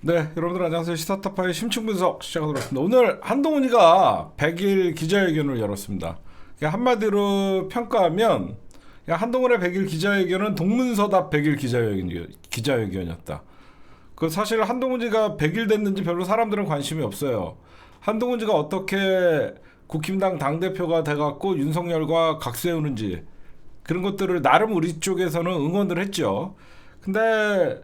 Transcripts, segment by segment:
네, 여러분들 안녕하세요. 시사타파의 심층 분석 시작하도록 하겠습니다. 오늘 한동훈이가 100일 기자회견을 열었습니다. 한마디로 평가하면 한동훈의 100일 기자회견은 동문서답 100일 기자회견이었다. 그 사실 한동훈이가 100일 됐는지 별로 사람들은 관심이 없어요. 한동훈이가 어떻게 국힘당 당대표가 돼갖고 윤석열과 각세우는지 그런 것들을 나름 우리 쪽에서는 응원을 했죠. 근데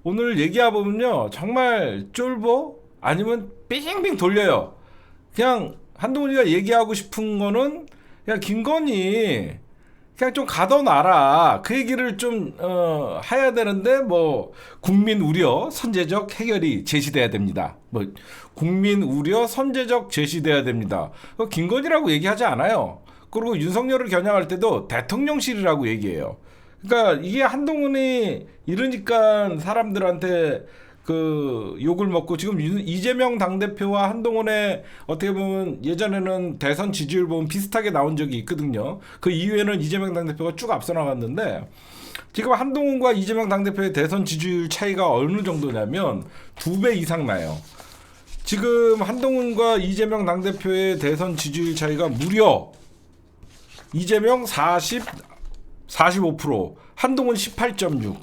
오늘 얘기해보면요, 정말 쫄보 아니면 빙빙 돌려요. 그냥 한동훈이가 얘기하고 싶은 거는 그냥 김건희 그냥 좀 가둬놔라, 그 얘기를 좀 해야 되는데, 뭐 국민 우려 선제적 해결이 제시돼야 됩니다. 뭐 국민 우려 선제적 제시돼야 됩니다. 김건희라고 얘기하지 않아요. 그리고 윤석열을 겨냥할 때도 대통령실이라고 얘기해요. 그러니까 이게 한동훈이 이러니까 사람들한테 그 욕을 먹고, 지금 이재명 당대표와 한동훈의 어떻게 보면 예전에는 대선 지지율 보면 비슷하게 나온 적이 있거든요. 그 이후에는 이재명 당대표가 쭉 앞서 나갔는데, 지금 한동훈과 이재명 당대표의 대선 지지율 차이가 어느 정도냐면 2배 이상 나요. 지금 한동훈과 이재명 당대표의 대선 지지율 차이가 무려 이재명 45%, 한동훈 18.6.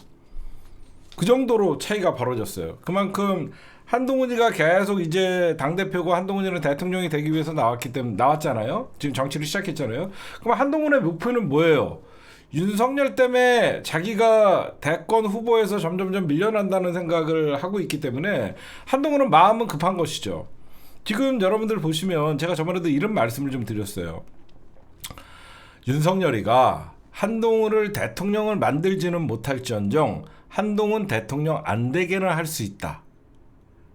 그 정도로 차이가 벌어졌어요. 그만큼 한동훈이가 계속 이제 당대표고 한동훈이는 대통령이 되기 위해서 나왔잖아요. 지금 정치를 시작했잖아요. 그럼 한동훈의 목표는 뭐예요? 윤석열 때문에 자기가 대권 후보에서 점점점 밀려난다는 생각을 하고 있기 때문에 한동훈은 마음은 급한 것이죠. 지금 여러분들 보시면 제가 저번에도 이런 말씀을 좀 드렸어요. 윤석열이가 한동훈을 대통령을 만들지는 못할지언정 한동훈 대통령 안 되게는 할 수 있다.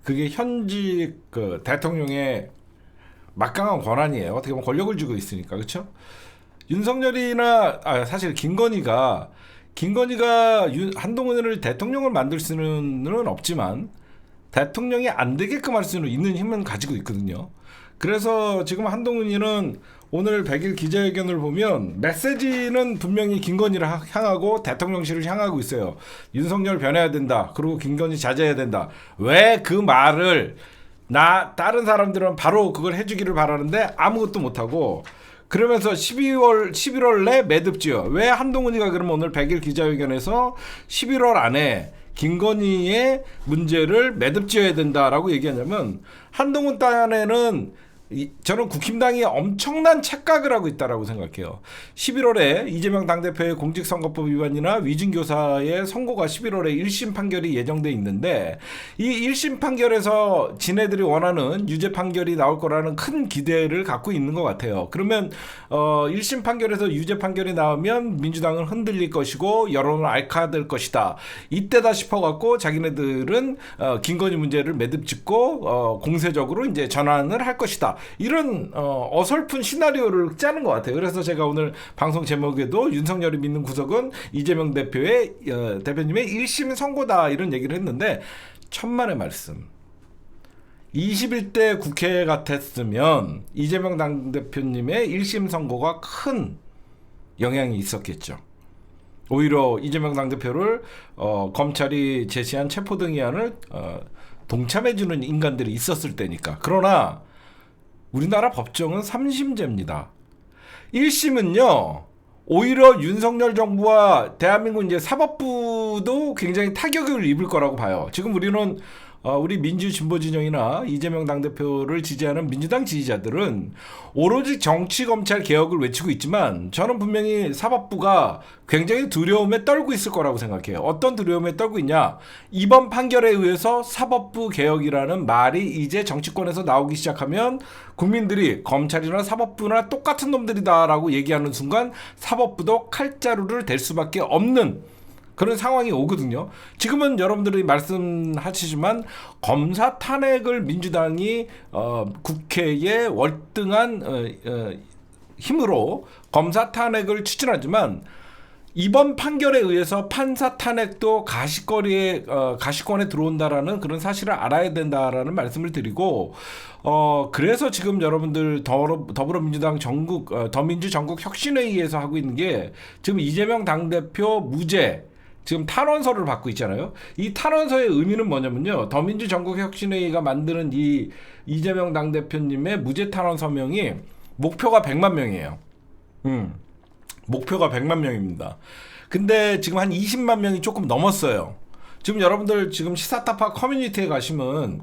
그게 현직 그 대통령의 막강한 권한이에요. 어떻게 보면 권력을 쥐고 있으니까, 그렇죠? 윤석열이나 사실 김건희가 한동훈을 대통령을 만들 수는 없지만 대통령이 안 되게끔 할 수는 있는 힘은 가지고 있거든요. 그래서 지금 한동훈이는 오늘 100일 기자회견을 보면 메시지는 분명히 김건희를 향하고 대통령실을 향하고 있어요. 윤석열 변해야 된다. 그리고 김건희 자제해야 된다. 왜 그 말을 다른 사람들은 바로 그걸 해주기를 바라는데 아무것도 못하고, 그러면서 11월 내 매듭지어. 왜 한동훈이가 그러면 오늘 100일 기자회견에서 11월 안에 김건희의 문제를 매듭지어야 된다라고 얘기하냐면, 한동훈 딴에는 저는 국힘당이 엄청난 착각을 하고 있다라고 생각해요. 11월에 이재명 당대표의 공직선거법 위반이나 위증교사의 선고가 11월에 1심 판결이 예정돼 있는데, 이 1심 판결에서 지네들이 원하는 유죄 판결이 나올 거라는 큰 기대를 갖고 있는 것 같아요. 그러면 1심 판결에서 유죄 판결이 나오면 민주당은 흔들릴 것이고 여론은 앓아될 것이다. 이때다 싶어갖고 자기네들은 김건희 문제를 매듭짓고 공세적으로 이제 전환을 할 것이다. 이런 어설픈 시나리오를 짜는 것 같아요. 그래서 제가 오늘 방송 제목에도 윤석열이 믿는 구석은 이재명 대표님의 1심 선고다, 이런 얘기를 했는데, 천만의 말씀. 21대 국회 같았으면 이재명 당대표님의 1심 선고가 큰 영향이 있었겠죠. 오히려 이재명 당대표를 검찰이 제시한 체포등의안을 동참해주는 인간들이 있었을 때니까. 그러나 우리나라 법정은 3심제입니다. 1심은요, 오히려 윤석열 정부와 대한민국 이제 사법부도 굉장히 타격을 입을 거라고 봐요. 지금 우리는 우리 민주 진보 진영이나 이재명 당대표를 지지하는 민주당 지지자들은 오로지 정치 검찰 개혁을 외치고 있지만, 저는 분명히 사법부가 굉장히 두려움에 떨고 있을 거라고 생각해요. 어떤 두려움에 떨고 있냐? 이번 판결에 의해서 사법부 개혁이라는 말이 이제 정치권에서 나오기 시작하면 국민들이 검찰이나 사법부나 똑같은 놈들이다라고 얘기하는 순간 사법부도 칼자루를 댈 수밖에 없는 그런 상황이 오거든요. 지금은 여러분들이 말씀하시지만 검사 탄핵을 민주당이 국회에 월등한 힘으로 검사 탄핵을 추진하지만, 이번 판결에 의해서 판사 탄핵도 가시권에 들어온다라는 그런 사실을 알아야 된다라는 말씀을 드리고, 그래서 지금 여러분들 더불어민주당 더민주 전국 혁신회의에서 하고 있는 게, 지금 이재명 당대표 무죄, 지금 탄원서를 받고 있잖아요. 이 탄원서의 의미는 뭐냐면요. 더민주 전국혁신회의가 만드는 이 이재명 당대표님의 무죄 탄원 서명이 목표가 100만 명이에요. 목표가 100만 명입니다. 근데 지금 한 20만 명이 조금 넘었어요. 지금 여러분들 지금 시사타파 커뮤니티에 가시면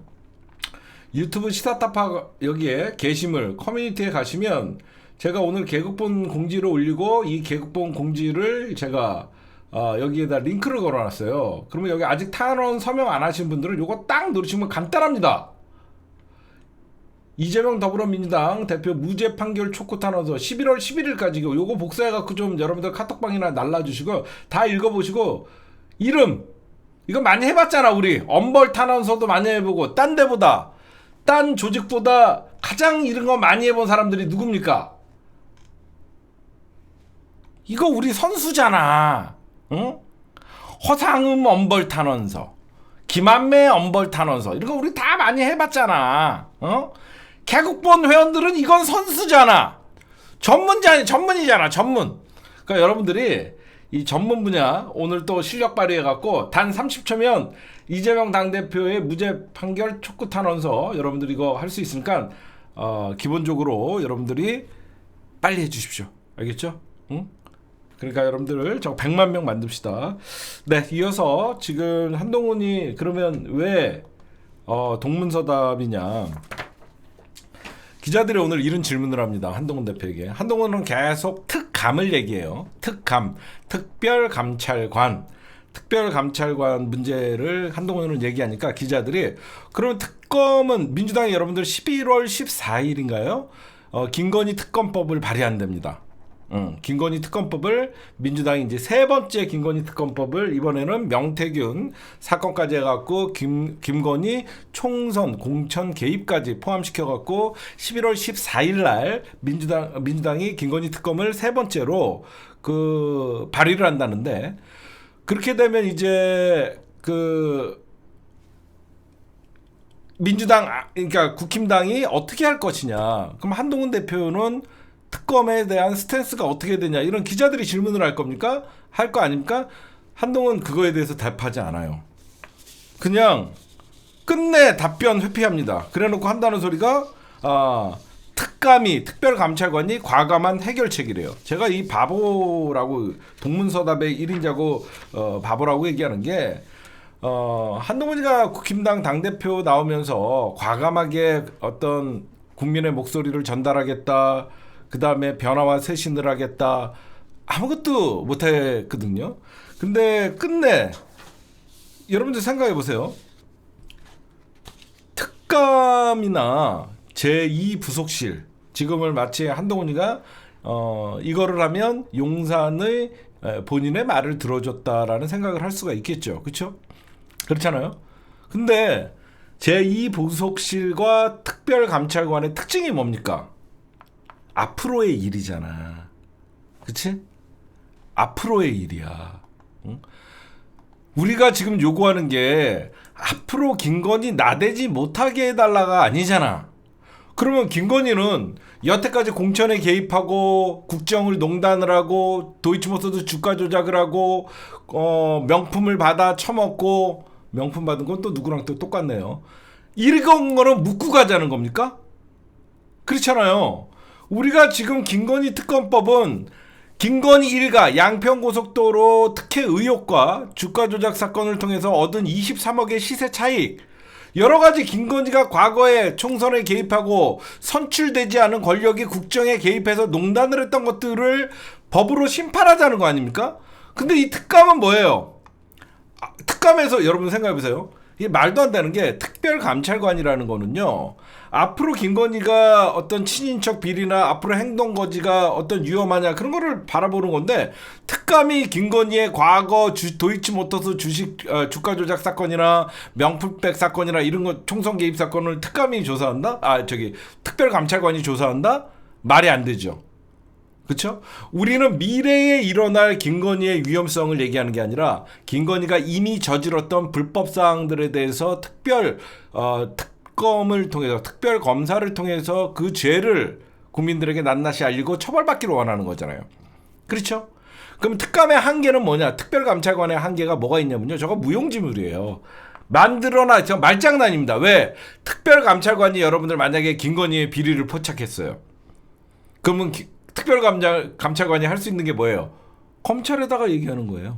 유튜브 시사타파 여기에 게시물 커뮤니티에 가시면 제가 오늘 개국본 공지를 올리고 이 개국본 공지를 제가 여기에다 링크를 걸어놨어요. 그러면 여기 아직 탄원 서명 안 하신 분들은 요거 딱 누르시면 간단합니다. 이재명 더불어민주당 대표 무죄 판결 촉구 탄원서 11월 11일까지 요거 복사해갖고 좀 여러분들 카톡방이나 날라주시고 다 읽어보시고 이름 이거 많이 해봤잖아. 우리 엄벌 탄원서도 많이 해보고 딴 데보다 딴 조직보다 가장 이런 거 많이 해본 사람들이 누굽니까? 이거 우리 선수잖아. 응? 허상음 엄벌 탄원서, 김한매 엄벌 탄원서 이런 거 우리 다 많이 해봤잖아. 개국본 회원들은 이건 선수잖아. 전문이잖아. 전문. 그러니까 여러분들이 이 전문 분야 오늘 또 실력 발휘해갖고 단 30초면 이재명 당대표의 무죄 판결 촉구 탄원서 여러분들이 이거 할 수 있으니까 기본적으로 여러분들이 빨리 해주십시오. 알겠죠? 응? 그러니까 여러분들 저 100만 명 만듭시다. 네, 이어서 지금 한동훈이 그러면 왜 동문서답이냐? 기자들이 오늘 이런 질문을 합니다. 한동훈 대표에게. 한동훈은 계속 특감을 얘기해요. 특감, 특별감찰관. 특별감찰관 문제를 한동훈은 얘기하니까 기자들이 그러면 특검은 민주당이 여러분들 11월 14일인가요? 김건희 특검법을 발의한답니다. 김건희 특검법을 민주당이 이제 세 번째 김건희 특검법을 이번에는 명태균 사건까지 해갖고 김건희 총선 공천 개입까지 포함시켜갖고 11월 14일 날 민주당이 김건희 특검을 세 번째로 그 발의를 한다는데 그렇게 되면 이제 그 민주당 그러니까 국힘당이 어떻게 할 것이냐. 그럼 한동훈 대표는 특검에 대한 스탠스가 어떻게 되냐 이런 기자들이 질문을 할 겁니까? 할 거 아닙니까? 한동훈은 그거에 대해서 답하지 않아요. 그냥 끝내 답변 회피합니다. 그래놓고 한다는 소리가 특별감찰관이 과감한 해결책이래요. 제가 이 바보라고 동문서답의 1인자고 바보라고 얘기하는 게 한동훈이가 국힘당 당대표 나오면서 과감하게 어떤 국민의 목소리를 전달하겠다. 그 다음에 변화와 쇄신을 하겠다. 아무것도 못했거든요. 근데 끝내 여러분들 생각해 보세요. 특감이나 제2부속실 지금을 마치 한동훈이가 이거를 하면 용산의 본인의 말을 들어줬다라는 생각을 할 수가 있겠죠. 그렇죠? 그렇잖아요. 근데 제2부속실과 특별감찰관의 특징이 뭡니까? 앞으로의 일이잖아. 그치? 앞으로의 일이야. 응? 우리가 지금 요구하는 게 앞으로 김건희 나대지 못하게 해달라가 아니잖아. 그러면 김건희는 여태까지 공천에 개입하고 국정을 농단을 하고 도이치모터스 주가 조작을 하고 명품을 받아 처먹고 명품 받은 건 또 누구랑 또 똑같네요. 이런 거는 묻고 가자는 겁니까? 그렇잖아요. 우리가 지금 김건희 특검법은 김건희 일가 양평고속도로 특혜 의혹과 주가 조작 사건을 통해서 얻은 23억의 시세 차익 여러 가지 김건희가 과거에 총선에 개입하고 선출되지 않은 권력이 국정에 개입해서 농단을 했던 것들을 법으로 심판하자는 거 아닙니까? 근데 이 특감은 뭐예요? 특감에서 여러분 생각해보세요. 이게 말도 안 되는 게 특별감찰관이라는 거는요. 앞으로 김건희가 어떤 친인척 비리나 앞으로 행동거지가 어떤 위험하냐 그런 거를 바라보는 건데 특감이 김건희의 과거 도이치모터스 주식 주가 조작 사건이나 명품백 사건이나 이런 거 총선 개입 사건을 특감이 조사한다? 특별감찰관이 조사한다? 말이 안 되죠. 그렇죠? 우리는 미래에 일어날 김건희의 위험성을 얘기하는 게 아니라 김건희가 이미 저질렀던 불법 사항들에 대해서 특검을 통해서 특별 검사를 통해서 그 죄를 국민들에게 낱낱이 알리고 처벌받기를 원하는 거잖아요. 그렇죠? 그럼 특감의 한계는 뭐냐? 특별감찰관의 한계가 뭐가 있냐면요. 저거 무용지물이에요. 만들어놔. 저 말장난입니다. 왜? 특별감찰관이 여러분들 만약에 김건희의 비리를 포착했어요. 그러면 특별감찰관이 할 수 있는 게 뭐예요? 검찰에다가 얘기하는 거예요.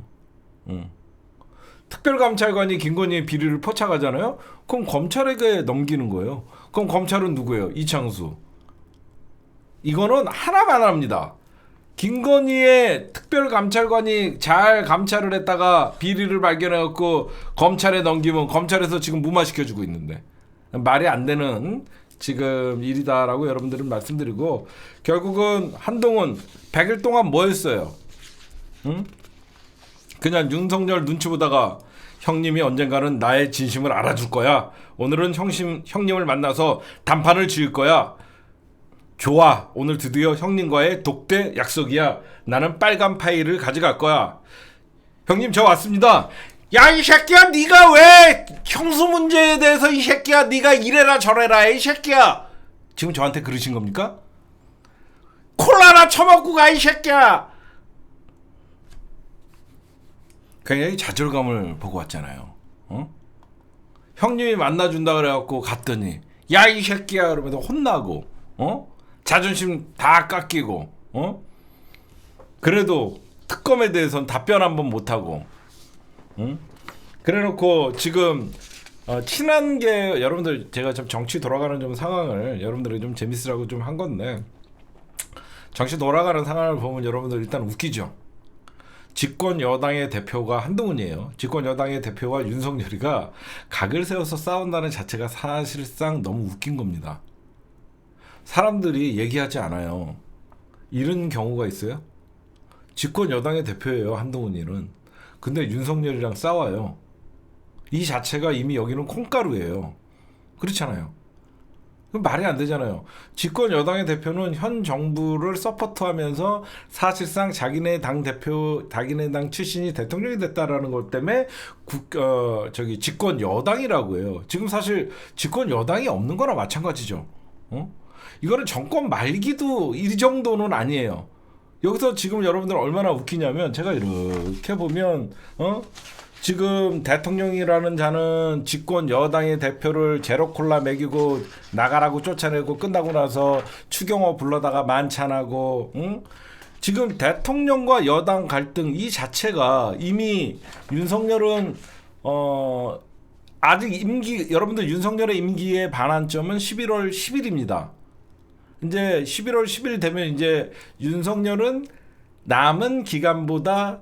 특별감찰관이 김건희의 비리를 포착하잖아요. 그럼 검찰에게 넘기는 거예요. 그럼 검찰은 누구예요? 이창수. 이거는 하나만 합니다. 김건희의 특별감찰관이 잘 감찰을 했다가 비리를 발견해갖고 검찰에 넘기면 검찰에서 지금 무마시켜주고 있는데 말이 안 되는 지금 일이다라고 여러분들은 말씀드리고, 결국은 한동훈 100일 동안 뭐 했어요? 응? 그냥 윤석열 눈치 보다가 형님이 언젠가는 나의 진심을 알아줄 거야. 오늘은 형님을 만나서 단판을 지을 거야. 좋아. 오늘 드디어 형님과의 독대 약속이야. 나는 빨간 파일을 가져갈 거야. 형님 저 왔습니다. 야 이 새끼야, 네가 왜 형수 문제에 대해서 이 새끼야 네가 이래라 저래라 이 새끼야. 지금 저한테 그러신 겁니까? 콜라나 처먹고 가 이 새끼야. 그냥 좌절감을 보고 왔잖아요. 형님이 만나준다 그래갖고 갔더니 야 이 새끼야 그러면서 혼나고, 자존심 다 깎이고, 그래도 특검에 대해서는 답변 한번 못하고, 그래놓고 지금 친한 게, 여러분들 제가 좀 정치 돌아가는 좀 상황을 여러분들이 좀 재밌으라고 좀 한 건데, 정치 돌아가는 상황을 보면 여러분들 일단 웃기죠. 집권 여당의 대표가 한동훈이에요. 집권 여당의 대표와 윤석열이가 각을 세워서 싸운다는 자체가 사실상 너무 웃긴 겁니다. 사람들이 얘기하지 않아요. 이런 경우가 있어요? 집권 여당의 대표예요, 한동훈이는. 근데 윤석열이랑 싸워요. 이 자체가 이미 여기는 콩가루예요. 그렇잖아요. 그럼 말이 안 되잖아요. 집권 여당의 대표는 현 정부를 서포트하면서 사실상 자기네 당 대표, 자기네 당 출신이 대통령이 됐다라는 것 때문에 집권 여당이라고 해요. 지금 사실 집권 여당이 없는 거나 마찬가지죠. 이거는 정권 말기도 이 정도는 아니에요. 여기서 지금 여러분들 얼마나 웃기냐면, 제가 이렇게 보면 지금 대통령이라는 자는 집권 여당의 대표를 제로콜라 먹이고 나가라고 쫓아내고 끝나고 나서 추경호 불러다가 만찬하고, 지금 대통령과 여당 갈등 이 자체가 이미 윤석열은 아직 여러분들 윤석열의 임기의 반환점은 11월 10일입니다. 이제 11월 10일 되면 이제 윤석열은 남은 기간보다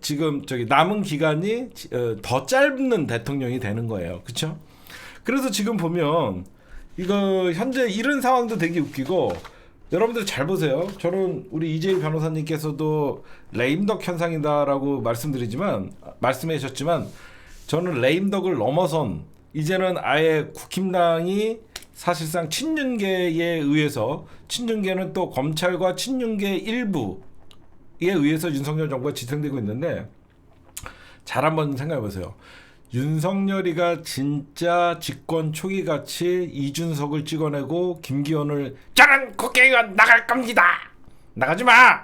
지금 남은 기간이 더 짧은 대통령이 되는 거예요. 그렇죠? 그래서 지금 보면 이거 현재 이런 상황도 되게 웃기고, 여러분들 잘 보세요. 저는 우리 이재일 변호사님께서도 레임덕 현상이다라고 말씀해 주셨지만 저는 레임덕을 넘어선 이제는 아예 국힘당이 사실상 친윤계에 의해서, 친윤계는 또 검찰과 친윤계 일부에 의해서 윤석열 정부가 지탱되고 있는데, 잘 한번 생각해 보세요. 윤석열이가 진짜 집권 초기 같이 이준석을 찍어내고 김기현을 저는 국회의원 나갈 겁니다. 나가지 마.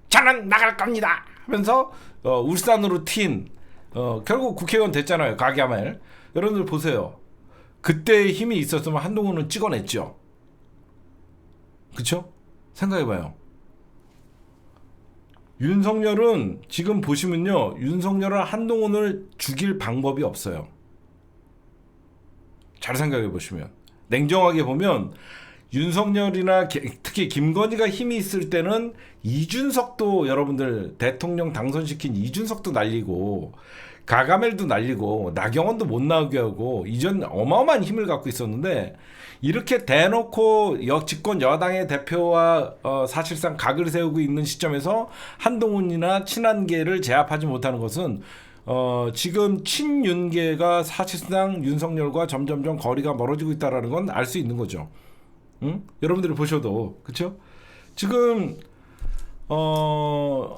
저는 나갈 겁니다. 하면서 울산으로 튄 결국 국회의원 됐잖아요. 가기야말. 여러분들 보세요. 그때의 힘이 있었으면 한동훈은 찍어냈죠. 그쵸? 생각해봐요. 윤석열은 지금 보시면요, 윤석열은 한동훈을 죽일 방법이 없어요. 잘 생각해 보시면, 냉정하게 보면 윤석열이나 특히 김건희가 힘이 있을 때는 이준석도, 여러분들 대통령 당선시킨 이준석도 날리고 가가멜도 날리고 나경원도 못 나오게 하고 이전 어마어마한 힘을 갖고 있었는데, 이렇게 대놓고 집권 여당의 대표와 사실상 각을 세우고 있는 시점에서 한동훈이나 친한계를 제압하지 못하는 것은 지금 친윤계가 사실상 윤석열과 점점점 거리가 멀어지고 있다는 건 알 수 있는 거죠. 여러분들이 보셔도 그렇죠? 지금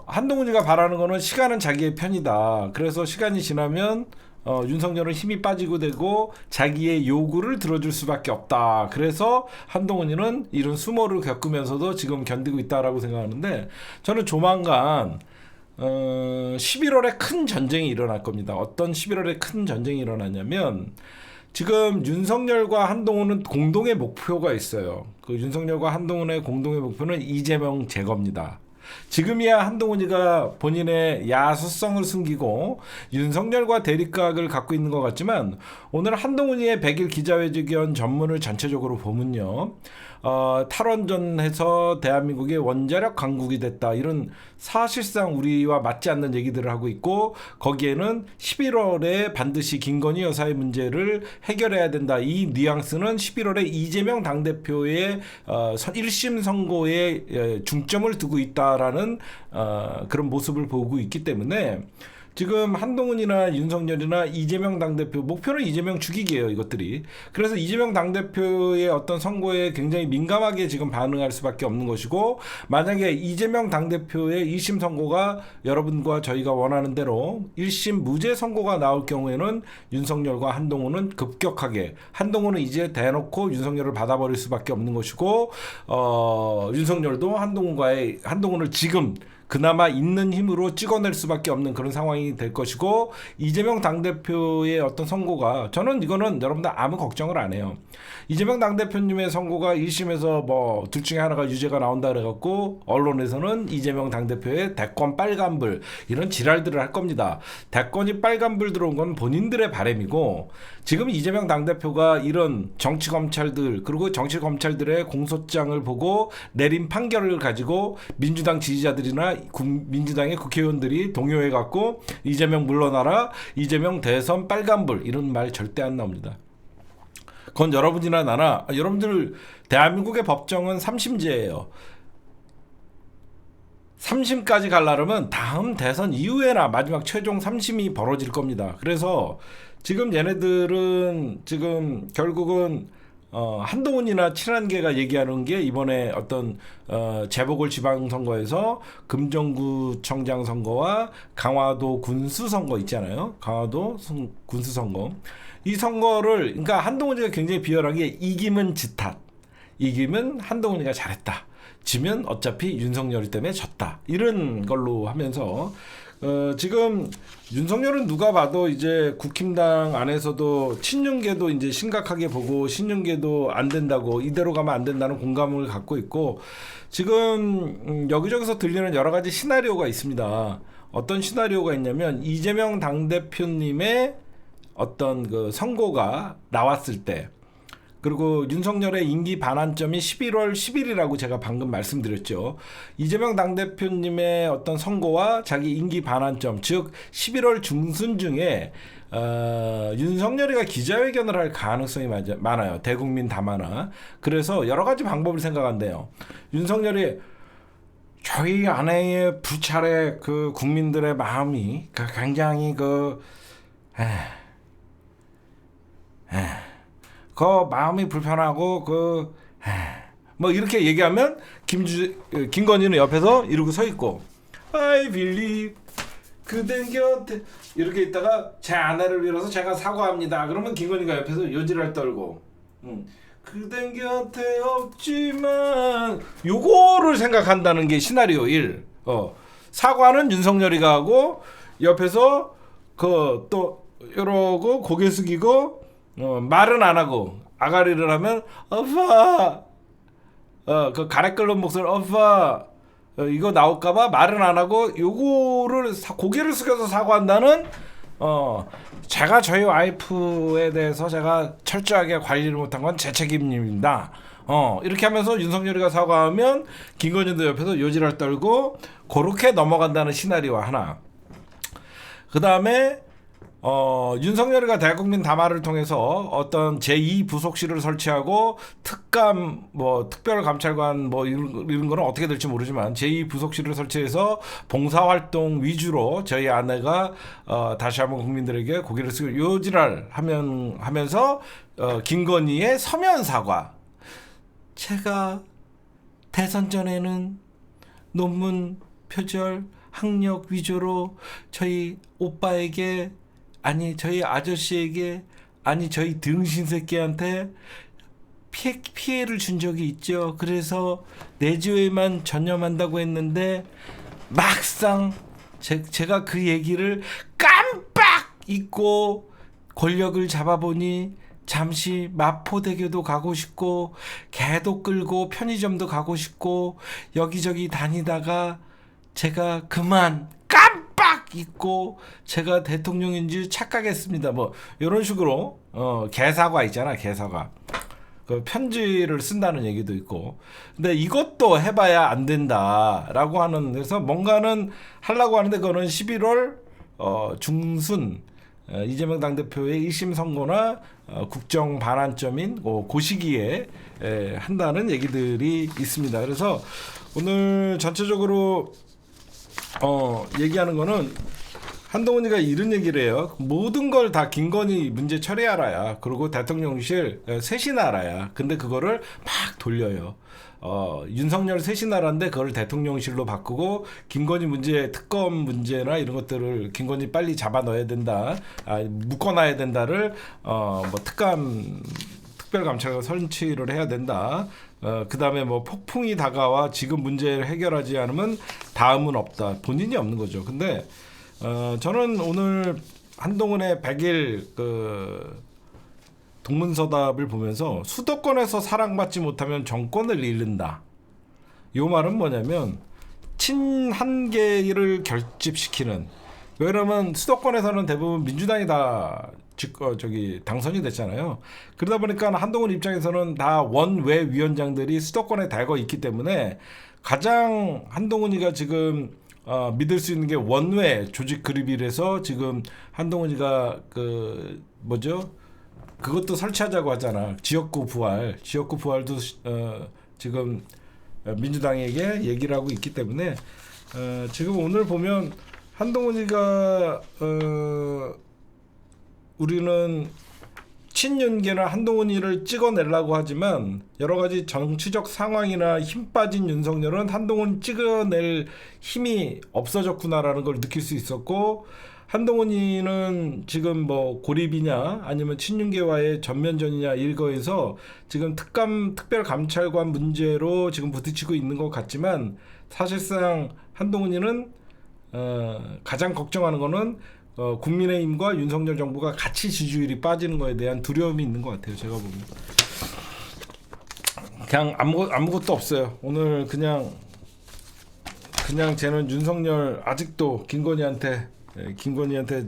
한동훈이가 바라는 거는 시간은 자기의 편이다. 그래서 시간이 지나면 윤석열은 힘이 빠지고 되고 자기의 요구를 들어줄 수밖에 없다. 그래서 한동훈이는 이런 수모를 겪으면서도 지금 견디고 있다라고 생각하는데, 저는 조만간 11월에 큰 전쟁이 일어날 겁니다. 어떤 11월에 큰 전쟁이 일어나냐면 지금 윤석열과 한동훈은 공동의 목표가 있어요. 그 윤석열과 한동훈의 공동의 목표는 이재명 제거입니다. 지금이야 한동훈이가 본인의 야수성을 숨기고 윤석열과 대립각을 갖고 있는 것 같지만 오늘 한동훈이의 100일 기자회견 전문을 전체적으로 보면요. 탈원전해서 대한민국의 원자력 강국이 됐다. 이런 사실상 우리와 맞지 않는 얘기들을 하고 있고 거기에는 11월에 반드시 김건희 여사의 문제를 해결해야 된다. 이 뉘앙스는 11월에 이재명 당대표의 1심 선고에 중점을 두고 있다라는 그런 모습을 보고 있기 때문에 지금 한동훈이나 윤석열이나 이재명 당대표 목표는 이재명 죽이기예요, 이것들이. 그래서 이재명 당대표의 어떤 선거에 굉장히 민감하게 지금 반응할 수밖에 없는 것이고 만약에 이재명 당대표의 1심 선고가 여러분과 저희가 원하는 대로 1심 무죄 선고가 나올 경우에는 윤석열과 한동훈은 급격하게 한동훈은 이제 대놓고 윤석열을 받아버릴 수밖에 없는 것이고 윤석열도 한동훈을 지금 그나마 있는 힘으로 찍어낼 수밖에 없는 그런 상황이 될 것이고 이재명 당대표의 어떤 선고가 저는 이거는 여러분들 아무 걱정을 안 해요. 이재명 당대표님의 선고가 1심에서 뭐 둘 중에 하나가 유죄가 나온다 그래갖고 언론에서는 이재명 당대표의 대권 빨간불 이런 지랄들을 할 겁니다. 대권이 빨간불 들어온 건 본인들의 바람이고 지금 이재명 당대표가 이런 정치검찰들 그리고 정치검찰들의 공소장을 보고 내린 판결을 가지고 민주당 지지자들이나 민주당의 국회의원들이 동요해갖고 이재명 물러나라 이재명 대선 빨간불 이런 말 절대 안 나옵니다. 그건 여러분이나 나나 여러분들 대한민국의 법정은 3심제예요. 3심까지 가려면 다음 대선 이후에나 마지막 최종 3심이 벌어질 겁니다. 그래서 지금 얘네들은 지금 결국은 한동훈이나 친한계가 얘기하는 게 이번에 어떤 재보궐 지방선거에서 금정구청장 선거와 강화도 군수 선거 있잖아요. 강화도 군수 선거. 이 선거를 그러니까 한동훈이가 굉장히 비열하게 이기면 지 탓. 이기면 한동훈이가 잘했다. 지면 어차피 윤석열 때문에 졌다. 이런 걸로 하면서 지금 윤석열은 누가 봐도 이제 국힘당 안에서도 친윤계도 이제 심각하게 보고 신윤계도 안 된다고 이대로 가면 안 된다는 공감을 갖고 있고 지금 여기저기서 들리는 여러 가지 시나리오가 있습니다. 어떤 시나리오가 있냐면 이재명 당대표님의 어떤 그 선고가 나왔을 때 그리고 윤석열의 임기 반환점이 11월 10일이라고 제가 방금 말씀드렸죠. 이재명 당대표님의 어떤 선고와 자기 임기 반환점, 즉 11월 중순 중에 윤석열이가 기자회견을 할 가능성이 많아요. 대국민 담화나. 그래서 여러 가지 방법을 생각한대요. 윤석열이 저희 안에 불찰의 그 국민들의 마음이 굉장히 마음이 불편하고 뭐 이렇게 얘기하면 김건희는 옆에서 이러고 서 있고 I believe 그댄 곁에 이렇게 있다가 제 아내를 빌어서 제가 사과합니다. 그러면 김건희가 옆에서 요지랄 떨고 그댄 곁에 없지만 요거를 생각한다는 게 시나리오 1. 사과는 윤석열이가 하고 옆에서 또 이러고 고개 숙이고 말은 안 하고 아가리를 하면 오빠 그 가래 끓는 목소리 오빠 이거 나올까봐 말은 안 하고 요거를 고개를 숙여서 사과한다는 제가 저희 와이프에 대해서 제가 철저하게 관리를 못한 건 제 책임입니다. 이렇게 하면서 윤석열이가 사과하면 김건희도 옆에서 요지를 떨고 그렇게 넘어간다는 시나리오 하나. 그 다음에 윤석열이가 대국민 담화를 통해서 어떤 제2부속실을 설치하고 특감, 특별감찰관 이런 거는 어떻게 될지 모르지만 제2부속실을 설치해서 봉사활동 위주로 저희 아내가 다시 한번 국민들에게 고개를 숙여 요지랄 하면서 김건희의 서면 사과. 제가 대선 전에는 논문 표절 학력 위조로 저희 오빠에게 아니 저희 아저씨에게 아니 저희 등신 새끼한테 피해를 준 적이 있죠. 그래서 내조에만 전념한다고 했는데 막상 제가 그 얘기를 깜빡 잊고 권력을 잡아보니 잠시 마포대교도 가고 싶고 개도 끌고 편의점도 가고 싶고 여기저기 다니다가 제가 그만 깜빡 잊고 제가 대통령인 줄 착각했습니다. 뭐 이런 식으로 개사과 있잖아, 개사과. 그 편지를 쓴다는 얘기도 있고. 근데 이것도 해봐야 안 된다라고 하는 데서 뭔가는 하려고 하는데 그거는 11월 중순 이재명 당대표의 1심 선고나 국정 반환점인 그 시기에 한다는 얘기들이 있습니다. 그래서 오늘 전체적으로 얘기하는 거는 한동훈이가 이런 얘기를 해요. 모든 걸 다 김건희 문제 처리하라야. 그리고 대통령실 쇄신하라야. 근데 그거를 막 돌려요. 윤석열 쇄신하라인데 그걸 대통령실로 바꾸고 김건희 문제, 특검 문제나 이런 것들을 김건희 빨리 잡아 넣어야 된다. 묶어놔야 된다를 뭐 특별감찰관 설치를 해야 된다. 그 다음에 뭐 폭풍이 다가와 지금 문제를 해결하지 않으면 다음은 없다. 본인이 없는 거죠. 근데 저는 오늘 한동훈의 100일 동문서답을 보면서 수도권에서 사랑받지 못하면 정권을 잃는다. 이 말은 뭐냐면 친한계를 결집시키는. 왜냐면 수도권에서는 대부분 민주당이 다 당선이 됐잖아요. 그러다 보니까 한동훈 입장에서는 다 원외 위원장들이 수도권에 대거 있기 때문에 가장 한동훈이가 지금 믿을 수 있는 게 원외 조직 그룹이라서 지금 한동훈이가 그것도 설치하자고 하잖아. 지역구 부활도 지금 민주당에게 얘기를 하고 있기 때문에 지금 오늘 보면 한동훈이가 우리는 친윤계나 한동훈이를 찍어내려고 하지만 여러 가지 정치적 상황이나 힘 빠진 윤석열은 한동훈 찍어낼 힘이 없어졌구나라는 걸 느낄 수 있었고, 한동훈이는 지금 뭐 고립이냐 아니면 친윤계와의 전면전이냐 일거에서 지금 특별감찰관 문제로 지금 부딪히고 있는 것 같지만 사실상 한동훈이는 가장 걱정하는 거는 국민의힘과 윤석열 정부가 같이 지지율이 빠지는 거에 대한 두려움이 있는 것 같아요. 제가 보면 그냥 아무것도 없어요. 오늘 그냥 쟤는 윤석열 아직도 김건희한테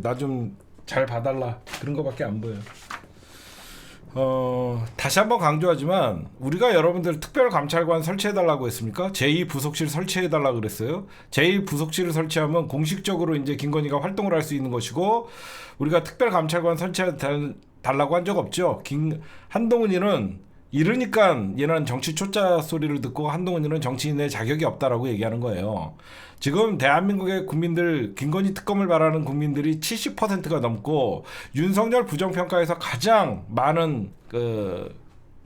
나 좀 잘 봐달라 그런 거밖에 안 보여요. 다시 한번 강조하지만 우리가 여러분들 특별감찰관 설치해달라고 했습니까? 제2부속실 설치해달라고 그랬어요. 제2부속실을 설치하면 공식적으로 이제 김건희가 활동을 할 수 있는 것이고, 우리가 특별감찰관 설치해달라고 한 적 없죠. 한동훈이는 이러니까 얘는 정치 초짜 소리를 듣고 한동훈이는 정치인의 자격이 없다라고 얘기하는 거예요. 지금 대한민국의 국민들, 김건희 특검을 바라는 국민들이 70%가 넘고 윤석열 부정평가에서 가장 많은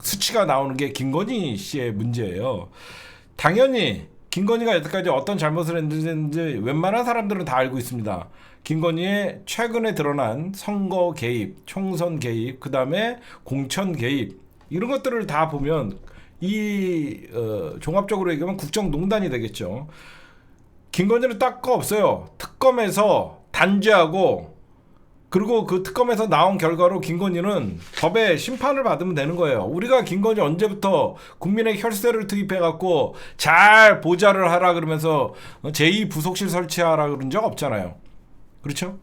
수치가 나오는 게 김건희 씨의 문제예요. 당연히 김건희가 여태까지 어떤 잘못을 했는지 웬만한 사람들은 다 알고 있습니다. 김건희의 최근에 드러난 선거 개입, 총선 개입, 그 다음에 공천 개입, 이런 것들을 다 보면 종합적으로 얘기하면 국정농단이 되겠죠. 김건희는 딱 거 없어요. 특검에서 단죄하고, 그리고 그 특검에서 나온 결과로 김건희는 법에 심판을 받으면 되는 거예요. 우리가 김건희 언제부터 국민의 혈세를 투입해갖고 잘 보좌를 하라 그러면서 제2부속실 설치하라 그런 적 없잖아요. 그렇죠?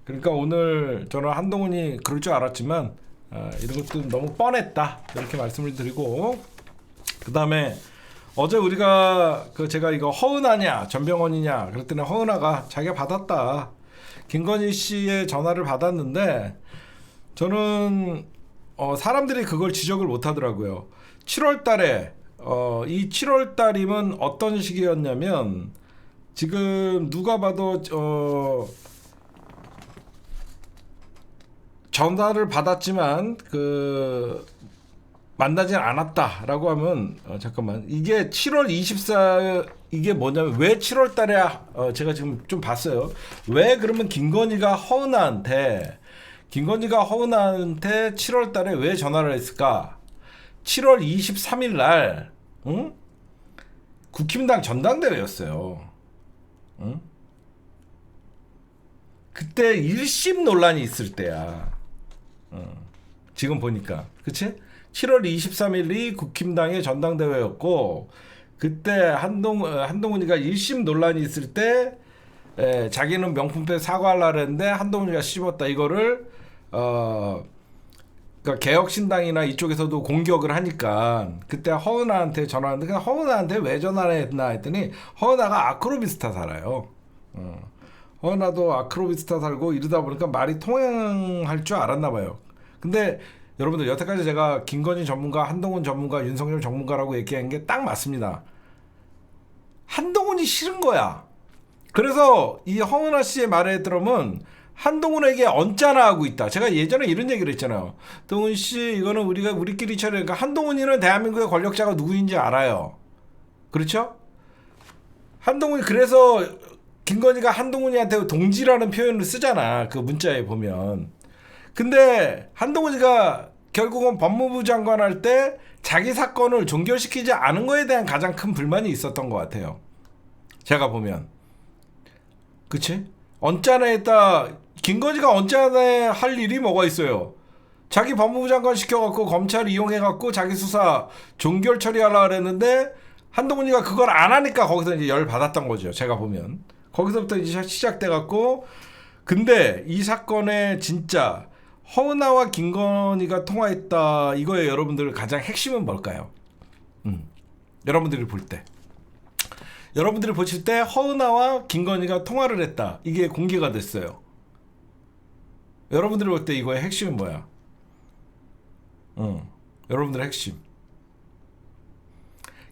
그러니까 오늘 저는 한동훈이 그럴 줄 알았지만 이런 것도 너무 뻔했다 이렇게 말씀을 드리고, 그 다음에 어제 우리가 제가 이거 허은하냐 전병헌이냐 그랬더니 허은하가 자기가 받았다. 김건희 씨의 전화를 받았는데 저는 사람들이 그걸 지적을 못 하더라고요. 7월 달에 이 7월 달이면 어떤 시기였냐면, 지금 누가 봐도 전화를 받았지만 만나진 않았다라고 하면 잠깐만, 이게 7월 24일 이게 뭐냐면, 왜 7월 달에 제가 지금 좀 봤어요. 왜 그러면 김건희가 허은하한테 7월 달에 왜 전화를 했을까? 7월 23일 날 국힘당 전당대회였어요. 그때 1심 논란이 있을 때야. 지금 보니까. 그치? 7월 23일이 국힘당의 전당대회였고, 그때 한동훈이가 1심 논란이 있을 때, 자기는 명품백 사과하려고 했는데, 한동훈이가 씹었다. 이거를, 그러니까 개혁신당이나 이쪽에서도 공격을 하니까, 그때 허은하한테 전화하는데, 그냥 허은하한테 왜 전화를 했나 했더니, 허은하가 아크로비스타 살아요. 허은하도 아크로비스타 살고 이러다 보니까 말이 통행할 줄 알았나 봐요. 근데 여러분들 여태까지 제가 김건희 전문가, 한동훈 전문가, 윤석열 전문가라고 얘기한 게 딱 맞습니다. 한동훈이 싫은 거야. 그래서 이 허은하 씨의 말에 들으면 한동훈에게 언짢아 하고 있다. 제가 예전에 이런 얘기를 했잖아요. 동훈 씨, 이거는 우리끼리 처리해. 그러니까 한동훈이는 대한민국의 권력자가 누구인지 알아요. 그렇죠? 한동훈이 그래서 김건희가 한동훈이한테 동지라는 표현을 쓰잖아. 그 문자에 보면. 근데 한동훈이가 결국은 법무부 장관 할 때 자기 사건을 종결시키지 않은 거에 대한 가장 큰 불만이 있었던 것 같아요. 제가 보면. 그치? 언짢아했다. 김건희가 언짢아 할 일이 뭐가 있어요? 자기 법무부 장관 시켜갖고 검찰 이용해갖고 자기 수사 종결 처리하려고 그랬는데 한동훈이가 그걸 안 하니까 거기서 이제 열 받았던 거죠. 제가 보면. 거기서부터 이제 시작돼갖고, 근데 이 사건에 진짜 허은하와 김건희가 통화했다. 이거에 여러분들 가장 핵심은 뭘까요? 여러분들이 볼 때. 여러분들이 보실 때 허은하와 김건희가 통화를 했다. 이게 공개가 됐어요. 여러분들이 볼 때 이거의 핵심은 뭐야? 여러분들의 핵심.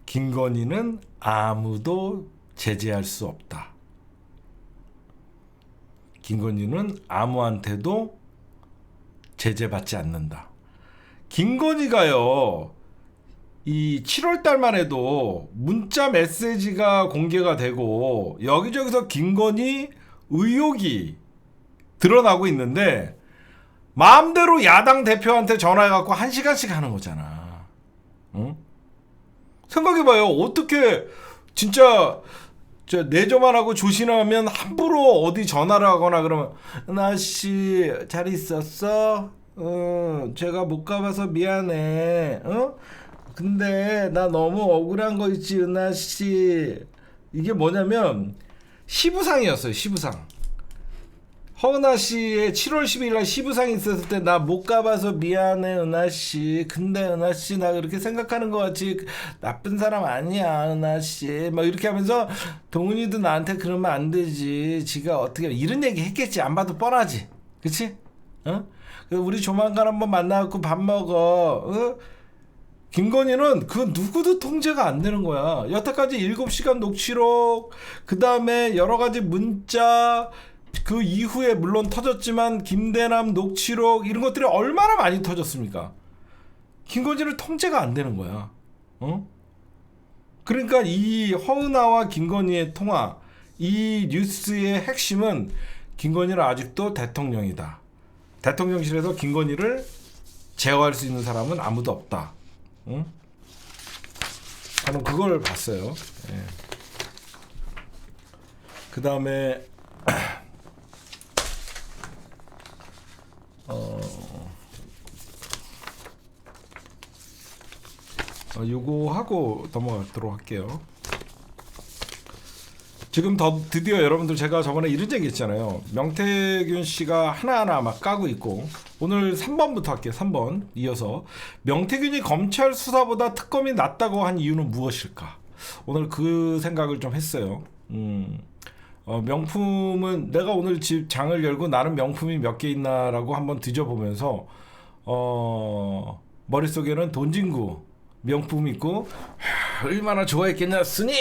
김건희는 아무도 제재할 수 없다. 김건희는 아무한테도 제재받지 않는다. 김건희가요, 이 7월 달만 해도 문자 메시지가 공개가 되고 여기저기서 김건희 의혹이 드러나고 있는데 마음대로 야당 대표한테 전화해갖고 1시간씩 하는 거잖아. 응? 생각해봐요. 어떻게 진짜 내조만 하고 조심하면 함부로 어디 전화를 하거나 그러면 은하씨 잘 있었어? 제가 못 가봐서 미안해. 근데 나 너무 억울한 거 있지 은하씨. 이게 뭐냐면 시부상이었어요. 시부상. 허은하 씨의 7월 10일 날 시부상이 있었을 때 나 못 가봐서 미안해 은하 씨. 근데 은하 씨 나 그렇게 생각하는 거 같지 나쁜 사람 아니야 은하 씨. 막 이렇게 하면서 동훈이도 나한테 그러면 안 되지. 지가 어떻게 이런 얘기 했겠지. 안 봐도 뻔하지. 그치? 우리 조만간 한번 만나갖고 밥 먹어. 김건희는 그 누구도 통제가 안 되는 거야. 여태까지 7시간 녹취록, 그 다음에 여러 가지 문자, 그 이후에 물론 터졌지만 김대남 녹취록 이런 것들이 얼마나 많이 터졌습니까? 김건희는 통제가 안 되는 거야. 그러니까 이 허은하와 김건희의 통화, 이 뉴스의 핵심은 김건희는 아직도 대통령이다. 대통령실에서 김건희를 제어할 수 있는 사람은 아무도 없다. 저는 그걸 봤어요. 예. 그 다음에 요거 하고 넘어가도록 할게요. 지금 드디어 여러분들 제가 저번에 이런 얘기 했잖아요. 명태균 씨가 하나하나 막 까고 있고, 오늘 3번부터 할게요. 3번 이어서 명태균이 검찰 수사보다 특검이 낫다고 한 이유는 무엇일까? 오늘 그 생각을 좀 했어요. 명품은 내가 오늘 집 장을 열고 나는 명품이 몇 개 있나라고 한번 뒤져보면서 머릿속에는 돈진구 명품 있고, 얼마나 좋아했겠냐 스님,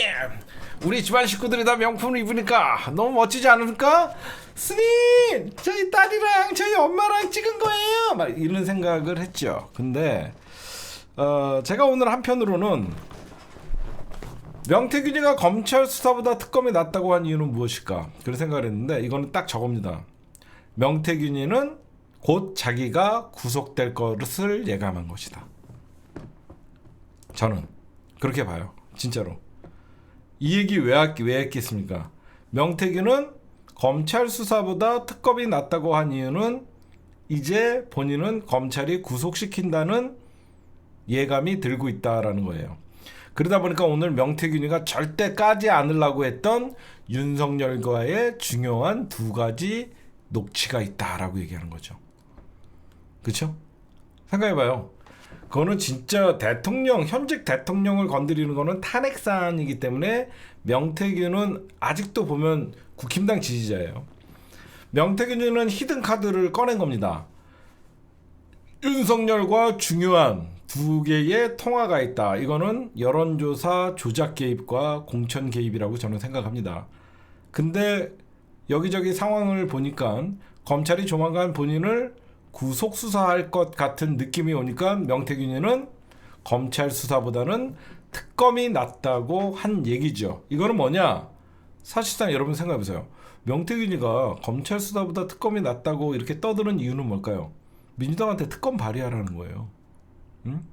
우리 집안 식구들이 다 명품을 입으니까 너무 멋지지 않습니까? 스님, 저희 딸이랑 저희 엄마랑 찍은 거예요. 막 이런 생각을 했죠. 근데 제가 오늘 한편으로는 명태균이가 검찰 수사보다 특검이 낫다고 한 이유는 무엇일까? 그런 생각을 했는데 이거는 딱 저겁니다. 명태균이는 곧 자기가 구속될 것을 예감한 것이다. 저는 그렇게 봐요. 진짜로. 이 얘기 왜 했겠습니까? 명태균은 검찰 수사보다 특검이 낫다고 한 이유는 이제 본인은 검찰이 구속시킨다는 예감이 들고 있다라는 거예요. 그러다 보니까 오늘 명태균이가 절대 까지 않으려고 했던 윤석열과의 중요한 두 가지 녹취가 있다라고 얘기하는 거죠. 그렇죠? 생각해봐요. 그거는 진짜 대통령, 현직 대통령을 건드리는 거는 탄핵 사안이기 때문에 명태균은 아직도 보면 국힘당 지지자예요. 명태균은 히든 카드를 꺼낸 겁니다. 윤석열과 중요한 두 개의 통화가 있다. 이거는 여론조사 조작 개입과 공천 개입이라고 저는 생각합니다. 근데 여기저기 상황을 보니까 검찰이 조만간 본인을 구속 수사할 것 같은 느낌이 오니까 명태균이는 검찰 수사보다는 특검이 낫다고 한 얘기죠. 이거는 뭐냐? 사실상 여러분 생각해보세요. 명태균이가 검찰 수사보다 특검이 낫다고 이렇게 떠드는 이유는 뭘까요? 민주당한테 특검 발의하라는 거예요. 응?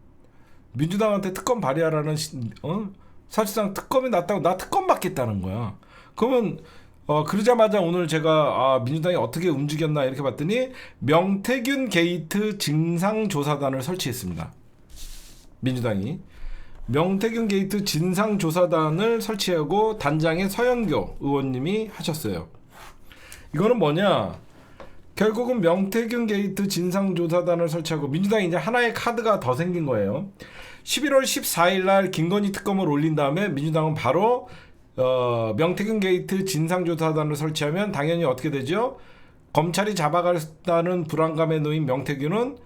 민주당한테 특검 발의하라는 사실상 특검이 낫다고 나 특검 받겠다는 거야. 그러면 그러자마자 오늘 제가 민주당이 어떻게 움직였나 이렇게 봤더니 명태균 게이트 진상조사단을 설치했습니다. 민주당이 명태균 게이트 진상조사단을 설치하고 단장에 서영교 의원님이 하셨어요. 이거는 뭐냐? 결국은 명태균 게이트 진상조사단을 설치하고 민주당이 이제 하나의 카드가 더 생긴 거예요. 11월 14일 날 김건희 특검을 올린 다음에 민주당은 바로 명태균 게이트 진상조사단을 설치하면 당연히 어떻게 되죠? 검찰이 잡아갔다는 불안감에 놓인 명태균은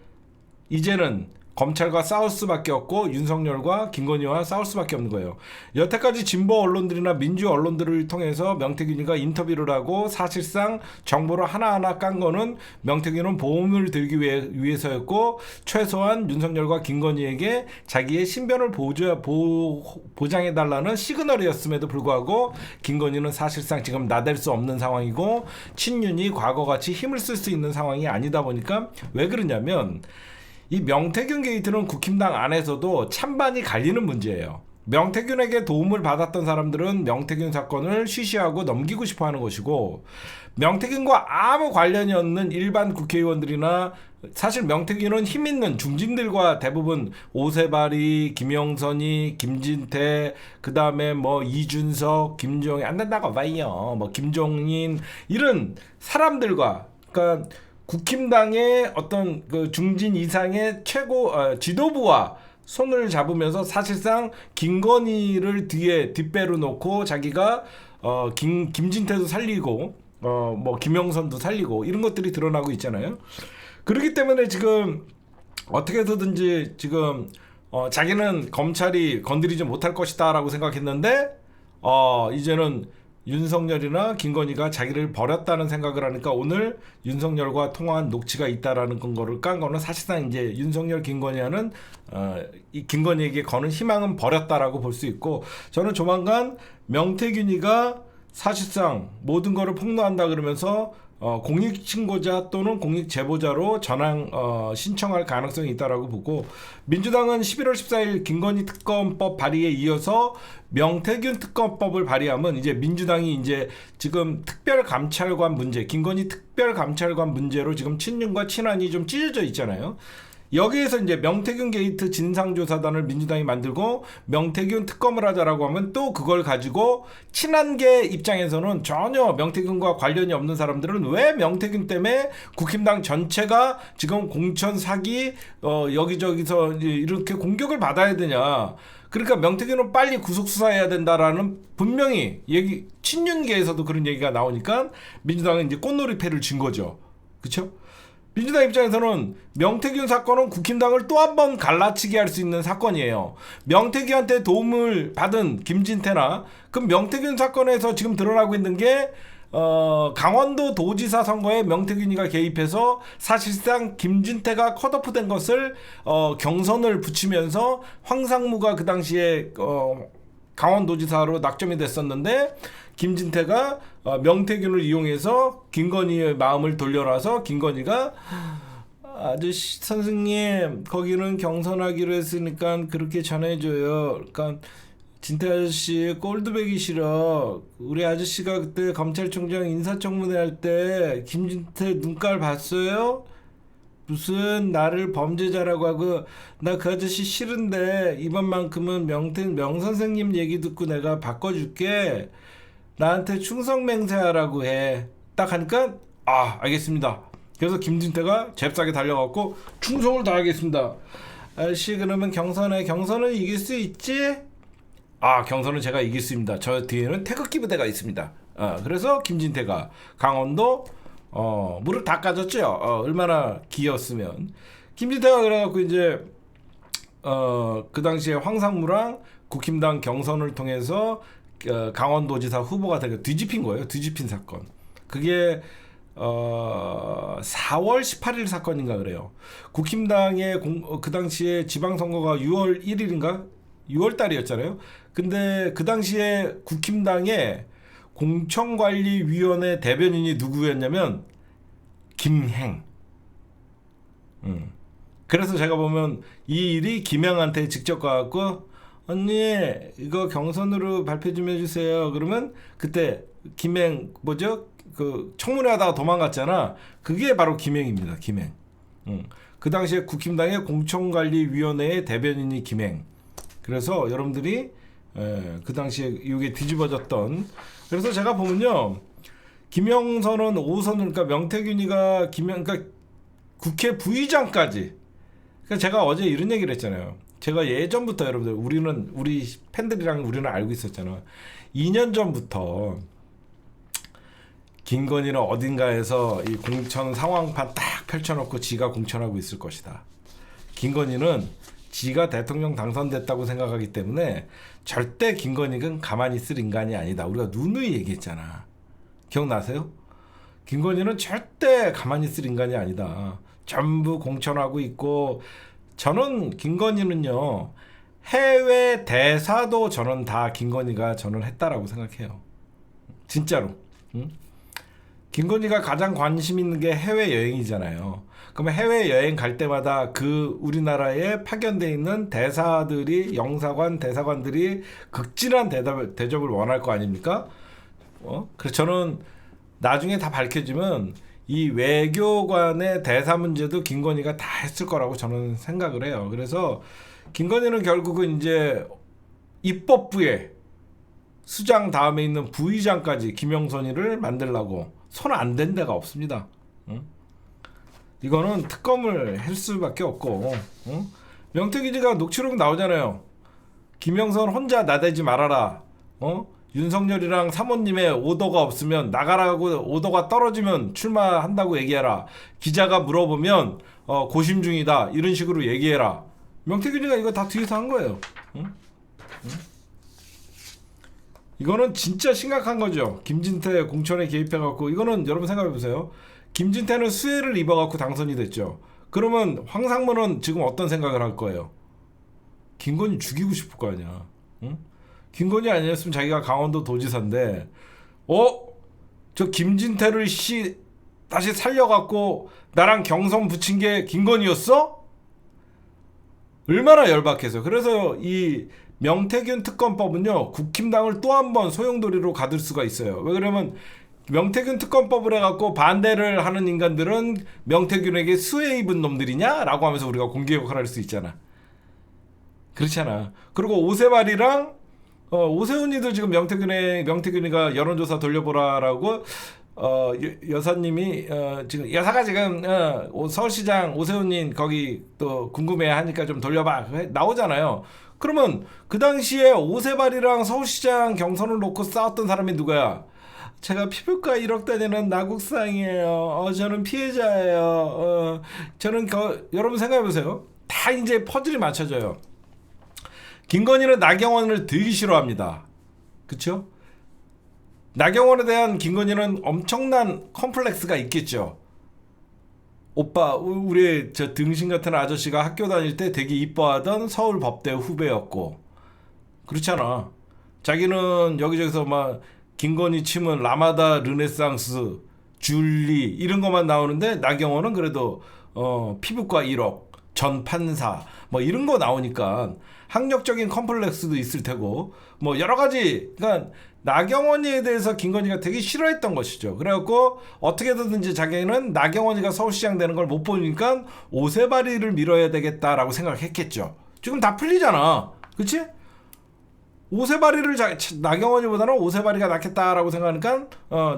이제는 검찰과 싸울 수밖에 없고 윤석열과 김건희와 싸울 수밖에 없는 거예요. 여태까지 진보 언론들이나 민주 언론들을 통해서 명태균이가 인터뷰를 하고 사실상 정보를 하나하나 깐 거는 명태균은 보험을 들기 위해서였고 최소한 윤석열과 김건희에게 자기의 신변을 보장해달라는 시그널이었음에도 불구하고 김건희는 사실상 지금 나댈 수 없는 상황이고 친윤이 과거같이 힘을 쓸 수 있는 상황이 아니다 보니까 왜 그러냐면 이 명태균 게이트는 국힘당 안에서도 찬반이 갈리는 문제예요. 명태균에게 도움을 받았던 사람들은 명태균 사건을 쉬쉬하고 넘기고 싶어하는 것이고 명태균과 아무 관련이 없는 일반 국회의원들이나 사실 명태균은 힘있는 중진들과 대부분 오세발이, 김영선이, 김진태, 그 다음에 뭐 이준석, 김종인 안 된다고 봐요. 뭐 김종인 이런 사람들과 그러니까 국힘당의 어떤 그 중진 이상의 최고 지도부와 손을 잡으면서 사실상 김건희를 뒷배로 놓고 자기가 김진태도 살리고 뭐 김영선도 살리고 이런 것들이 드러나고 있잖아요. 그렇기 때문에 지금 어떻게 해서든지 지금 자기는 검찰이 건드리지 못할 것이다라고 생각했는데 이제는 윤석열이나 김건희가 자기를 버렸다는 생각을 하니까 오늘 윤석열과 통화한 녹취가 있다라는 거를 깐 거는 사실상 이제 윤석열 김건희와는 이 김건희에게 거는 희망은 버렸다라고 볼 수 있고 저는 조만간 명태균이가 사실상 모든 거를 폭로한다 그러면서 공익신고자 또는 공익제보자로 전환 신청할 가능성이 있다라고 보고 민주당은 11월 14일 김건희 특검법 발의에 이어서 명태균 특검법을 발의하면 이제 민주당이 이제 지금 특별감찰관 문제, 김건희 특별감찰관 문제로 지금 친윤과 친한이 좀 찢어져 있잖아요. 여기에서 이제 명태균 게이트 진상조사단을 민주당이 만들고 명태균 특검을 하자라고 하면 또 그걸 가지고 친한계 입장에서는 전혀 명태균과 관련이 없는 사람들은 왜 명태균 때문에 국힘당 전체가 지금 공천 사기 여기저기서 이렇게 공격을 받아야 되냐. 그러니까 명태균은 빨리 구속 수사해야 된다라는 분명히 친윤계에서도 그런 얘기가 나오니까 민주당은 이제 꽃놀이패를 진 거죠. 그렇죠? 민주당 입장에서는 명태균 사건은 국힘당을 또 한 번 갈라치게 할 수 있는 사건이에요. 명태균한테 도움을 받은 김진태나 그 명태균 사건에서 지금 드러나고 있는 게 강원도 도지사 선거에 명태균이가 개입해서 사실상 김진태가 컷오프된 것을 경선을 붙이면서 황상무가 그 당시에 강원도지사로 낙점이 됐었는데 김진태가 명태균을 이용해서 김건희의 마음을 돌려놔서 김건희가 아저씨 선생님 거기는 경선하기로 했으니까 그렇게 전해줘요. 그러니까 진태 아저씨 꼴드백이 싫어. 우리 아저씨가 그때 검찰총장 인사청문회 할 때 김진태 눈깔 봤어요? 무슨 나를 범죄자라고 하고. 나 그 아저씨 싫은데 이번만큼은 명 선생님 얘기 듣고 내가 바꿔줄게. 나한테 충성맹세하라고 해. 딱 하니까 알겠습니다. 그래서 김진태가 잽싸게 달려갖고 충성을 다하겠습니다. 아저씨 그러면 경선은 이길 수 있지? 경선은 제가 이길 수 있습니다. 저 뒤에는 태극기 부대가 있습니다. 그래서 김진태가 강원도 무릎 다 까졌죠. 얼마나 기였으면. 김진태가 그래갖고 이제 그 당시에 황상무랑 국힘당 경선을 통해서 강원도지사 후보가 되게 뒤집힌 거예요. 뒤집힌 사건. 그게 4월 18일 사건인가 그래요. 국힘당의 그 당시에 지방선거가 6월 1일인가 6월 달이었잖아요. 근데 그 당시에 국힘당의 공천관리위원회 대변인이 누구였냐면 김행. 그래서 제가 보면 이 일이 김행한테 직접 가갖고 언니 이거 경선으로 발표 좀 해주세요. 그러면 그때 김행 그 청문회 하다가 도망갔잖아. 그게 바로 김행입니다. 김행. 그 당시에 국힘당의 공천관리위원회의 대변인이 김행. 그래서 여러분들이 그 당시에 이게 뒤집어졌던. 그래서 제가 보면요, 김영선은 5선을, 그러니까 명태균이가 그러니까 국회 부의장까지. 그러니까 제가 어제 이런 얘기를 했잖아요. 제가 예전부터 여러분들 우리 팬들이랑 우리는 알고 있었잖아. 2년 전부터 김건희는 어딘가에서 이 공천 상황판 딱 펼쳐놓고 지가 공천하고 있을 것이다. 김건희는 지가 대통령 당선됐다고 생각하기 때문에 절대 김건희는 가만히 있을 인간이 아니다. 우리가 누누이 얘기했잖아. 기억나세요? 김건희는 절대 가만히 있을 인간이 아니다. 전부 공천하고 있고. 저는 김건희는요, 해외 대사도 저는 다 김건희가 저는 했다라고 생각해요. 진짜로. 김건희가 가장 관심 있는 게 해외여행이잖아요. 그러면 해외여행 갈 때마다 그 우리나라에 파견되어 있는 대사들이, 영사관, 대사관들이 극진한 대접을 원할 거 아닙니까? 그래서 저는 나중에 다 밝혀지면 이 외교관의 대사 문제도 김건희가 다 했을 거라고 저는 생각을 해요. 그래서 김건희는 결국은 이제 입법부에 수장 다음에 있는 부의장까지 김영선이를 만들려고 손 안 댄 데가 없습니다. 이거는 특검을 할 수밖에 없고. 명태균이가 녹취록 나오잖아요. 김영선 혼자 나대지 말아라. 윤석열이랑 사모님의 오더가 없으면 나가라고, 오더가 떨어지면 출마한다고 얘기해라. 기자가 물어보면 고심 중이다. 이런 식으로 얘기해라. 명태균이가 이거 다 뒤에서 한 거예요. 이거는 진짜 심각한 거죠. 김진태 공천에 개입해갖고. 이거는 여러분 생각해보세요. 김진태는 수혜를 입어갖고 당선이 됐죠. 그러면 황상무는 지금 어떤 생각을 할 거예요? 김건희 죽이고 싶을 거 아니야. 김건희 아니었으면 자기가 강원도 도지사인데, 저 김진태를 다시 살려갖고 나랑 경선 붙인 게 김건희였어? 얼마나 열받겠어요. 그래서 이 명태균 특검법은요, 국힘당을 또 한 번 소용돌이로 가둘 수가 있어요. 왜 그러면 명태균 특검법을 해갖고 반대를 하는 인간들은 명태균에게 수혜 입은 놈들이냐? 라고 하면서 우리가 공개욕을 할 수 있잖아. 그렇잖아. 그리고 오세발이랑 오세훈이도 지금 명태균이가 여론조사 돌려보라라고 여사님이 지금 여사가 지금 서울시장 오세훈님 거기 또 궁금해하니까 좀 돌려봐 나오잖아요. 그러면 그 당시에 오세발이랑 서울시장 경선을 놓고 싸웠던 사람이 누구야? 제가 피부과 1억 다니는 나국상이에요. 저는 피해자예요. 저는 여러분 생각해보세요. 다 이제 퍼즐이 맞춰져요. 김건희는 나경원을 되게 싫어합니다. 그쵸? 나경원에 대한 김건희는 엄청난 컴플렉스가 있겠죠. 오빠, 우리 저 등신 같은 아저씨가 학교 다닐 때 되게 이뻐하던 서울법대 후배였고. 그렇잖아. 자기는 여기저기서 막 김건희 치면 라마다, 르네상스, 줄리 이런 것만 나오는데 나경원은 그래도 피부과 1억, 전 판사, 뭐 이런 거 나오니까 학력적인 컴플렉스도 있을 테고 뭐 여러 가지. 그러니까 나경원이에 대해서 김건희가 되게 싫어했던 것이죠. 그래갖고 어떻게든지 자기는 나경원이가 서울시장 되는 걸 못 보니까 오세바리를 밀어야 되겠다라고 생각했겠죠. 지금 다 풀리잖아, 그렇지? 오세바리를 나경원이보다는 오세바리가 낫겠다라고 생각하니까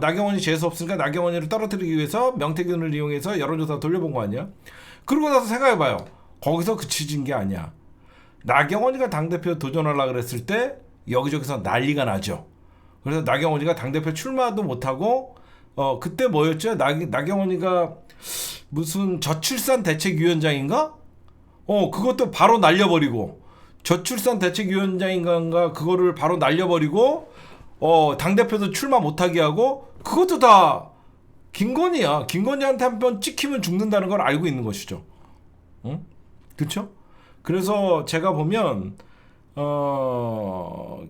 나경원이 재수 없으니까 나경원이를 떨어뜨리기 위해서 명태균을 이용해서 여론조사 돌려본 거 아니야? 그러고 나서 생각해봐요. 거기서 그치진 게 아니야. 나경원이가 당대표 도전하려고 그랬을 때 여기저기서 난리가 나죠. 그래서 나경원이가 당대표 출마도 못하고 그때 뭐였죠? 나경원이가 무슨 저출산 대책위원장인가? 그것도 바로 날려버리고 저출산 대책위원장인가 그거를 바로 날려버리고 당대표도 출마 못하게 하고 그것도 다 김건희야. 김건희한테 한 번 찍히면 죽는다는 걸 알고 있는 것이죠. 응? 그렇죠? 그래서 제가 보면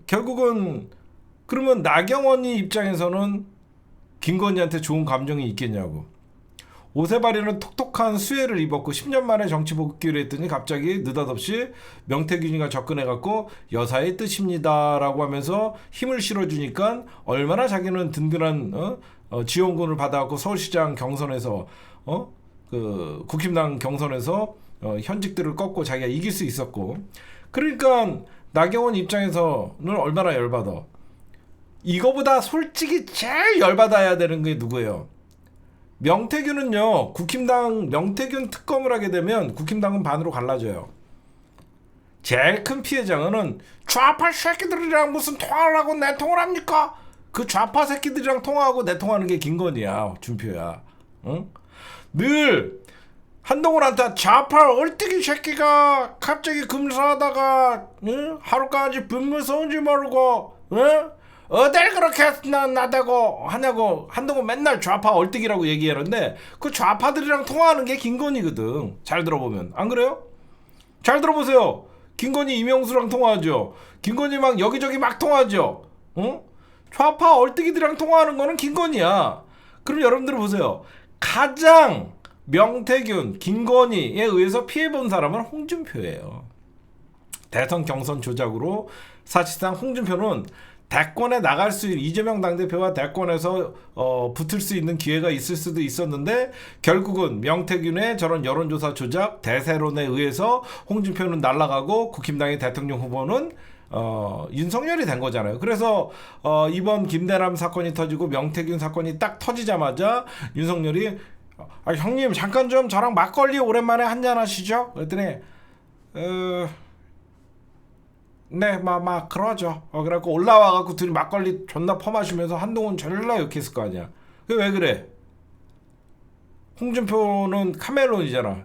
결국은 그러면 나경원이 입장에서는 김건희한테 좋은 감정이 있겠냐고. 오세바리는 톡톡한 수혜를 입었고 10년 만에 정치 복귀를 했더니 갑자기 느닷없이 명태균이가 접근해갖고 여사의 뜻입니다라고 하면서 힘을 실어주니까 얼마나 자기는 든든한 지원군을 받아갖고 서울시장 경선에서 그 국힘당 경선에서 현직들을 꺾고 자기가 이길 수 있었고. 그러니까 나경원 입장에서는 얼마나 열받아. 이거보다 솔직히 제일 열받아야 되는 게 누구예요? 명태균은요. 국힘당 명태균 특검을 하게 되면 국힘당은 반으로 갈라져요. 제일 큰 피해자는 좌파 새끼들이랑 무슨 통화를 하고 내통을 합니까? 그 좌파 새끼들이랑 통화하고 내통하는 게 김건희야. 준표야. 응? 늘 한동훈한테 좌파 얼뜨기 새끼가 갑자기 금사하다가 하루까지 분무 써온지 모르고 어딜 그렇게 나대고 하냐고 한동훈 맨날 좌파 얼뜨기라고 얘기하는데 그 좌파들이랑 통화하는 게 김건희거든. 잘 들어보면. 안 그래요? 잘 들어보세요. 김건희 이명수랑 통화하죠. 김건희 막 여기저기 막 통화하죠. 응? 좌파 얼뜨기들이랑 통화하는 거는 김건희야. 그럼 여러분들 보세요. 가장 명태균, 김건희에 의해서 피해본 사람은 홍준표예요. 대선 경선 조작으로 사실상 홍준표는 대권에 나갈 수 있는 이재명 당대표와 대권에서 붙을 수 있는 기회가 있을 수도 있었는데 결국은 명태균의 저런 여론조사 조작 대세론에 의해서 홍준표는 날아가고 국힘당의 대통령 후보는 윤석열이 된 거잖아요. 그래서 이번 김대남 사건이 터지고 명태균 사건이 딱 터지자마자 윤석열이 형님 잠깐 좀 저랑 막걸리 오랜만에 한잔 하시죠? 그랬더니 네, 막 그러죠. 그래갖고 올라와갖고 둘이 막걸리 존나 퍼마시면서 한동훈 졸라 욕했을 거 아니야. 그게 왜 그래? 홍준표는 카멜론이잖아.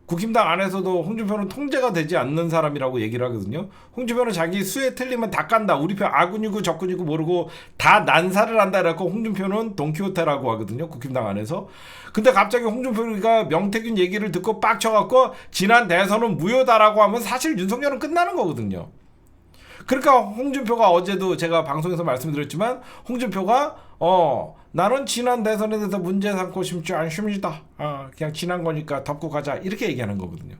국힘당 안에서도 홍준표는 통제가 되지 않는 사람이라고 얘기를 하거든요. 홍준표는 자기 수에 틀리면 다 깐다. 우리 편 아군이고 적군이고 모르고 다 난사를 한다. 그래갖고 홍준표는 돈키호테라고 하거든요. 국힘당 안에서. 근데 갑자기 홍준표가 명태균 얘기를 듣고 빡쳐갖고 지난 대선은 무효다라고 하면 사실 윤석열은 끝나는 거거든요. 그러니까 홍준표가 어제도 제가 방송에서 말씀드렸지만 홍준표가 나는 지난 대선에 대해서 문제 삼고 싶지 않습니다. 그냥 지난 거니까 덮고 가자 이렇게 얘기하는 거거든요.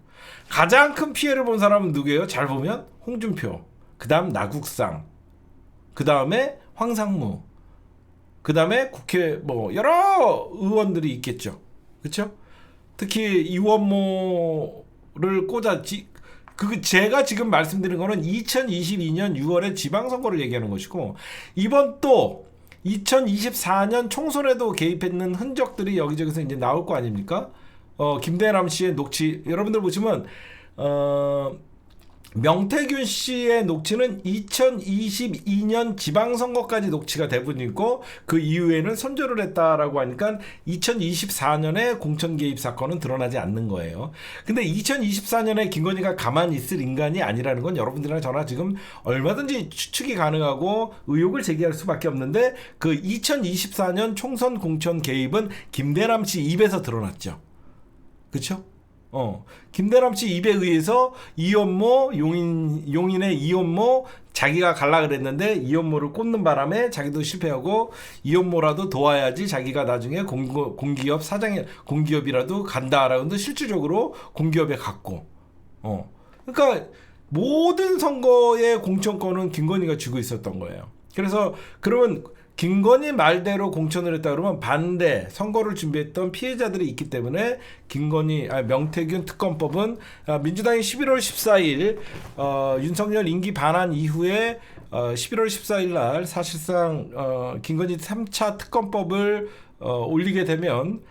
가장 큰 피해를 본 사람은 누구예요? 잘 보면 홍준표, 그 다음 나국상, 그 다음에 황상무, 그 다음에 국회 뭐 여러 의원들이 있겠죠. 그렇죠? 특히 이원모를 꽂았지. 제가 지금 말씀드린 거는 2022년 6월에 지방선거를 얘기하는 것이고 이번 또 2024년 총선에도 개입했는 흔적들이 여기저기서 이제 나올 거 아닙니까? 김대남 씨의 녹취 여러분들 보시면 명태균 씨의 녹취는 2022년 지방선거까지 녹취가 대부분이고 그 이후에는 선조를 했다라고 하니까 2024년에 공천 개입 사건은 드러나지 않는 거예요. 근데 2024년에 김건희가 가만히 있을 인간이 아니라는 건 여러분들이랑 저나 지금 얼마든지 추측이 가능하고 의혹을 제기할 수밖에 없는데 그 2024년 총선 공천 개입은 김대남 씨 입에서 드러났죠. 그렇죠? 김대남 씨 입에 의해서 이원모 용인의 이원모 자기가 갈라 그랬는데 이원모를 꽂는 바람에 자기도 실패하고 이원모라도 도와야지 자기가 나중에 공기업 사장이 공기업이라도 간다라고 했는데 실질적으로 공기업에 갔고 그러니까 모든 선거의 공천권은 김건희가 쥐고 있었던 거예요. 그래서 그러면 김건희 말대로 공천을 했다 그러면 반대 선거를 준비했던 피해자들이 있기 때문에 명태균 특검법은 민주당이 11월 14일 윤석열 임기 반환 이후에 11월 14일 날 사실상 김건희 3차 특검법을 올리게 되면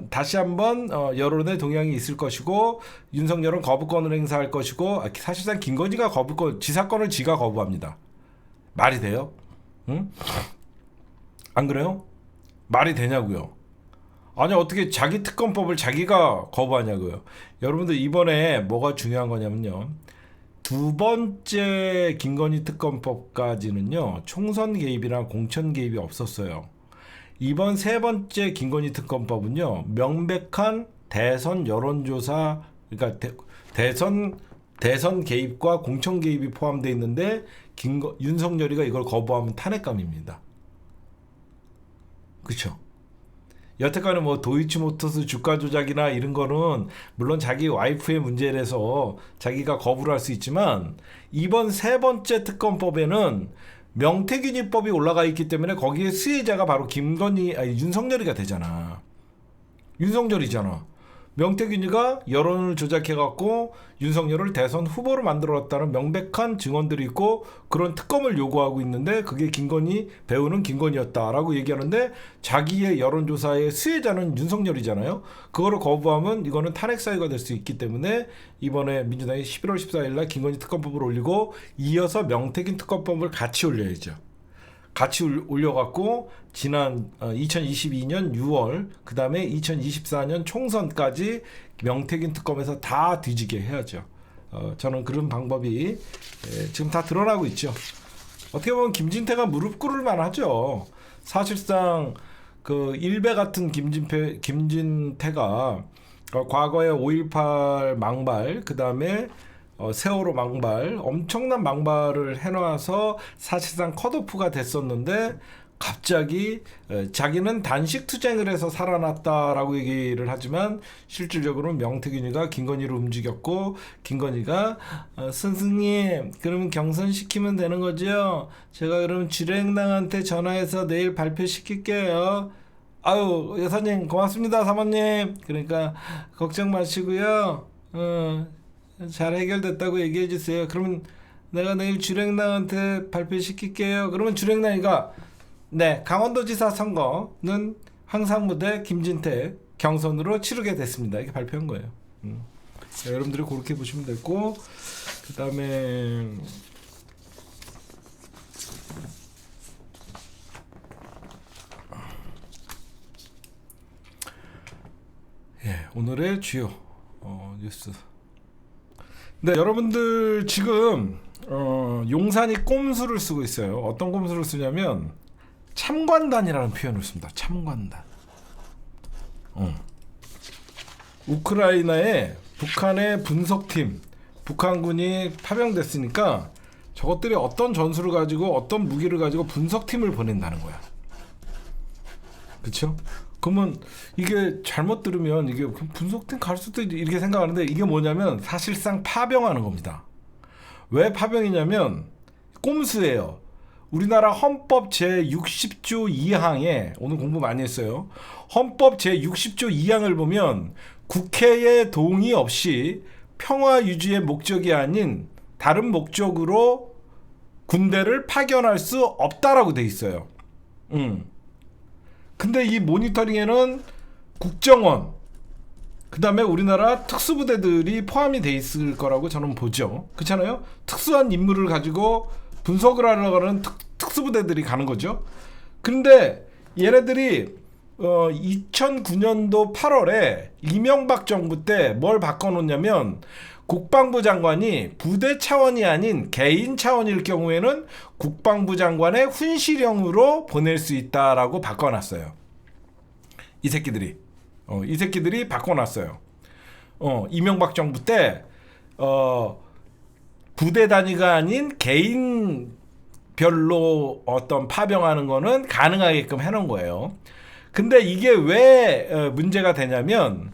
다시 한번 여론의 동향이 있을 것이고 윤석열은 거부권을 행사할 것이고 사실상 김건희가 지사권을 지가 거부합니다. 말이 돼요? 응? 안 그래요? 말이 되냐고요? 아니 어떻게 자기 특검법을 자기가 거부하냐고요? 여러분들 이번에 뭐가 중요한 거냐면요. 두 번째 김건희 특검법까지는요. 총선 개입이나 공천 개입이 없었어요. 이번 세 번째 김건희 특검법은요. 명백한 대선 여론조사 그러니까 대선 개입과 공천 개입이 포함되어 있는데 윤석열이가 이걸 거부하면 탄핵감입니다. 그렇죠? 여태까지 뭐 도이치모터스 주가 조작이나 이런 거는 물론 자기 와이프의 문제라서 자기가 거부를 할 수 있지만 이번 세 번째 특검법에는 명태균이법이 올라가 있기 때문에 거기에 수혜자가 바로 윤석열이가 되잖아. 윤석열이잖아. 명태균이가 여론을 조작해갖고 윤석열을 대선 후보로 만들어놨다는 명백한 증언들이 있고 그런 특검을 요구하고 있는데 그게 배우는 김건희였다라고 얘기하는데 자기의 여론조사의 수혜자는 윤석열이잖아요. 그거를 거부하면 이거는 탄핵 사유가 될 수 있기 때문에 이번에 민주당이 11월 14일 날 김건희 특검법을 올리고 이어서 명태균 특검법을 같이 올려야죠. 같이 올려갖고 지난 2022년 6월 그 다음에 2024년 총선까지 명태균 특검에서 다 뒤지게 해야죠. 저는 그런 방법이 지금 다 드러나고 있죠. 어떻게 보면 김진태가 무릎 꿇을 만하죠. 사실상 그 일베 같은 김진태가 과거에 5.18 망발 그 다음에 세월호 망발 엄청난 망발을 해놔서 사실상 컷오프가 됐었는데 갑자기 자기는 단식 투쟁을 해서 살아났다라고 얘기를 하지만 실질적으로는 명태균이가 김건희를 움직였고 김건희가 스승님 그러면 경선시키면 되는 거죠? 제가 그러면 주랭랑한테 전화해서 내일 발표시킬게요. 아유 여사님 고맙습니다 사모님. 그러니까 걱정 마시고요. 잘 해결됐다고 얘기해 주세요. 그러면 내가 내일 주랭랑한테 발표시킬게요. 그러면 주랭랑이가 네, 강원도지사 선거는 황상무대 김진태 경선으로 치르게 됐습니다. 이렇게 발표한 거예요. 자, 여러분들이 그렇게 보시면 되고 그 다음에 오늘의 주요 뉴스. 네, 여러분들 지금 용산이 꼼수를 쓰고 있어요. 어떤 꼼수를 쓰냐면 참관단이라는 표현을 씁니다. 참관단. 우크라이나에 북한의 분석팀, 북한군이 파병됐으니까 저것들이 어떤 전술을 가지고 어떤 무기를 가지고 분석팀을 보낸다는 거야. 그렇죠? 그러면 이게 잘못 들으면 이게 분석팀 갈 수도 이렇게 생각하는데 이게 뭐냐면 사실상 파병하는 겁니다. 왜 파병이냐면 꼼수예요. 우리나라 헌법 제60조 2항에 오늘 공부 많이 했어요. 헌법 제60조 2항을 보면 국회의 동의 없이 평화 유지의 목적이 아닌 다른 목적으로 군대를 파견할 수 없다라고 돼 있어요. 근데 이 모니터링에는 국정원 그 다음에 우리나라 특수부대들이 포함이 돼 있을 거라고 저는 보죠. 그렇잖아요? 특수한 임무를 가지고 분석을 하려고 하는 특수부대들이 가는 거죠. 근데 얘네들이 2009년도 8월에 이명박 정부 때 뭘 바꿔놓냐면 국방부 장관이 부대 차원이 아닌 개인 차원일 경우에는 국방부 장관의 훈시령으로 보낼 수 있다라고 바꿔놨어요. 이 새끼들이 바꿔놨어요. 이명박 정부 때 부대 단위가 아닌 개인별로 어떤 파병하는 거는 가능하게끔 해놓은 거예요. 근데 이게 왜 문제가 되냐면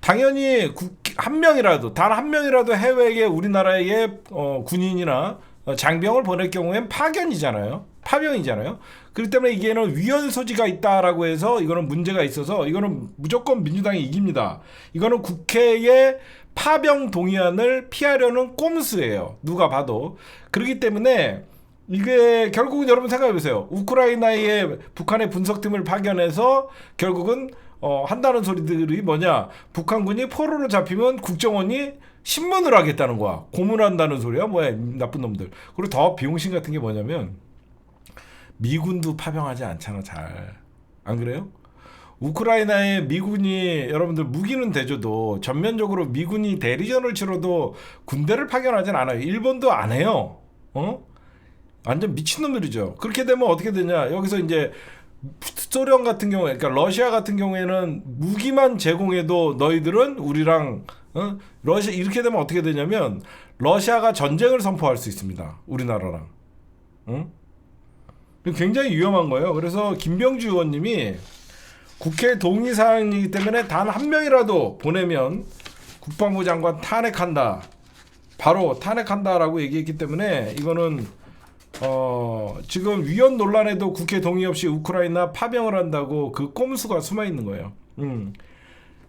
당연히 한 명이라도 단 한 명이라도 해외에 우리나라의 군인이나 장병을 보낼 경우엔 파견이잖아요. 파병이잖아요. 그렇기 때문에 이게는 위헌 소지가 있다라고 해서 이거는 문제가 있어서 이거는 무조건 민주당이 이깁니다. 이거는 국회의 파병 동의안을 피하려는 꼼수예요. 누가 봐도. 그렇기 때문에 이게 결국은 여러분 생각해 보세요. 우크라이나에 북한의 분석팀을 파견해서 결국은 한다는 소리들이 뭐냐? 북한군이 포로로 잡히면 국정원이 신문을 하겠다는 거야. 고문한다는 소리야. 뭐야, 나쁜 놈들. 그리고 더 비용신 같은 게 뭐냐면 미군도 파병하지 않잖아, 잘. 안 그래요? 우크라이나에 미군이 여러분들 무기는 대줘도 전면적으로 미군이 대리전을 치러도 군대를 파견하진 않아요. 일본도 안 해요. 완전 미친놈들이죠. 그렇게 되면 어떻게 되냐? 여기서 이제 소련 같은 경우에, 그러니까 러시아 같은 경우에는 무기만 제공해도 너희들은 우리랑 러시아 이렇게 되면 어떻게 되냐면 러시아가 전쟁을 선포할 수 있습니다. 우리나라랑. 굉장히 위험한 거예요. 그래서 김병주 의원님이 국회 동의 사항이기 때문에 단 한 명이라도 보내면 국방부 장관 탄핵한다. 바로 탄핵한다라고 얘기했기 때문에 이거는 지금 위헌 논란에도 국회 동의 없이 우크라이나 파병을 한다고 그 꼼수가 숨어 있는 거예요.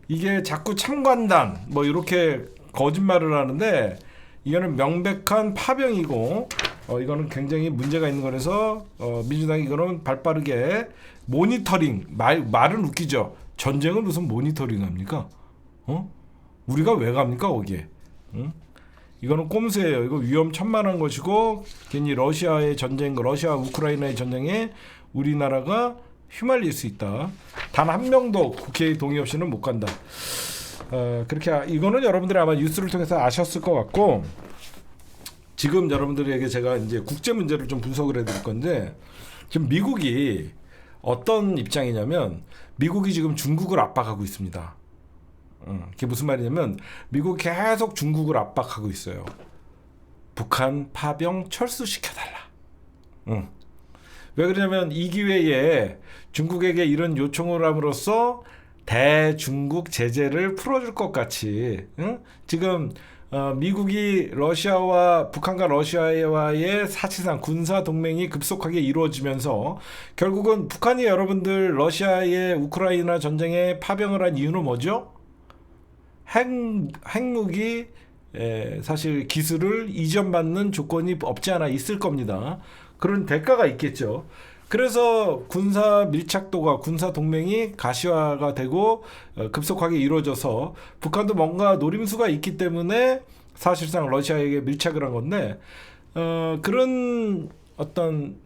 이게 자꾸 참관단 뭐 이렇게 거짓말을 하는데 이거는 명백한 파병이고 이거는 굉장히 문제가 있는 거라서 민주당이 이거는 발빠르게 모니터링 말은 웃기죠. 전쟁은 무슨 모니터링 합니까? 우리가 왜 갑니까 거기에? 이거는 꼼수예요. 이거 위험천만한 것이고 괜히 러시아의 전쟁, 러시아 우크라이나의 전쟁에 우리나라가 휘말릴 수 있다. 단 한 명도 국회의 동의 없이는 못 간다. 그렇게 이거는 여러분들이 아마 뉴스를 통해서 아셨을 것 같고 지금 여러분들에게 제가 이제 국제 문제를 좀 분석을 해드릴 건데 지금 미국이 어떤 입장이냐면 미국이 지금 중국을 압박하고 있습니다. 그게 무슨 말이냐면 미국이 계속 중국을 압박하고 있어요. 북한 파병 철수시켜달라. 왜 그러냐면 이 기회에 중국에게 이런 요청을 함으로써 대중국 제재를 풀어줄 것 같이 지금 미국이 러시아와 북한과 러시아와의 사실상 군사 동맹이 급속하게 이루어지면서 결국은 북한이 여러분들 러시아의 우크라이나 전쟁에 파병을 한 이유는 뭐죠? 핵무기 사실 기술을 이전받는 조건이 없지 않아 있을 겁니다. 그런 대가가 있겠죠. 그래서 군사 밀착도가 군사 동맹이 가시화가 되고 급속하게 이루어져서 북한도 뭔가 노림수가 있기 때문에 사실상 러시아에게 밀착을 한 건데 그런 어떤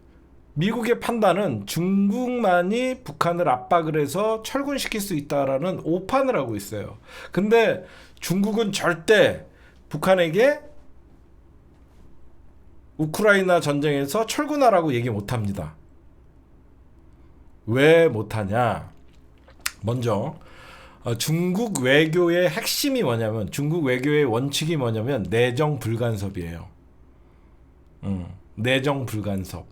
미국의 판단은 중국만이 북한을 압박을 해서 철군시킬 수 있다라는 오판을 하고 있어요. 근데 중국은 절대 북한에게 우크라이나 전쟁에서 철군하라고 얘기 못합니다. 왜 못하냐? 먼저 중국 외교의 핵심이 뭐냐면 중국 외교의 원칙이 뭐냐면 내정 불간섭이에요. 내정 불간섭.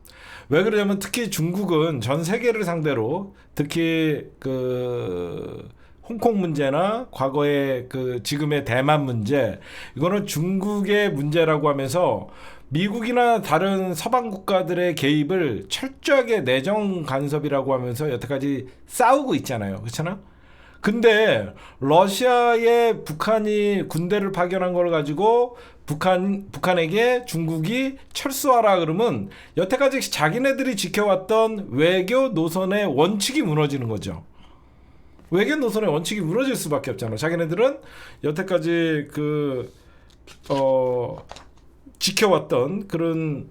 왜 그러냐면 특히 중국은 전 세계를 상대로 특히 그 홍콩 문제나 과거의 그 지금의 대만 문제 이거는 중국의 문제라고 하면서 미국이나 다른 서방 국가들의 개입을 철저하게 내정 간섭이라고 하면서 여태까지 싸우고 있잖아요. 그렇잖아? 근데 러시아에 북한이 군대를 파견한 걸 가지고 북한에게 중국이 철수하라 그러면 여태까지 자기네들이 지켜왔던 외교 노선의 원칙이 무너지는 거죠. 외교 노선의 원칙이 무너질 수밖에 없잖아. 자기네들은 여태까지 지켜왔던 그런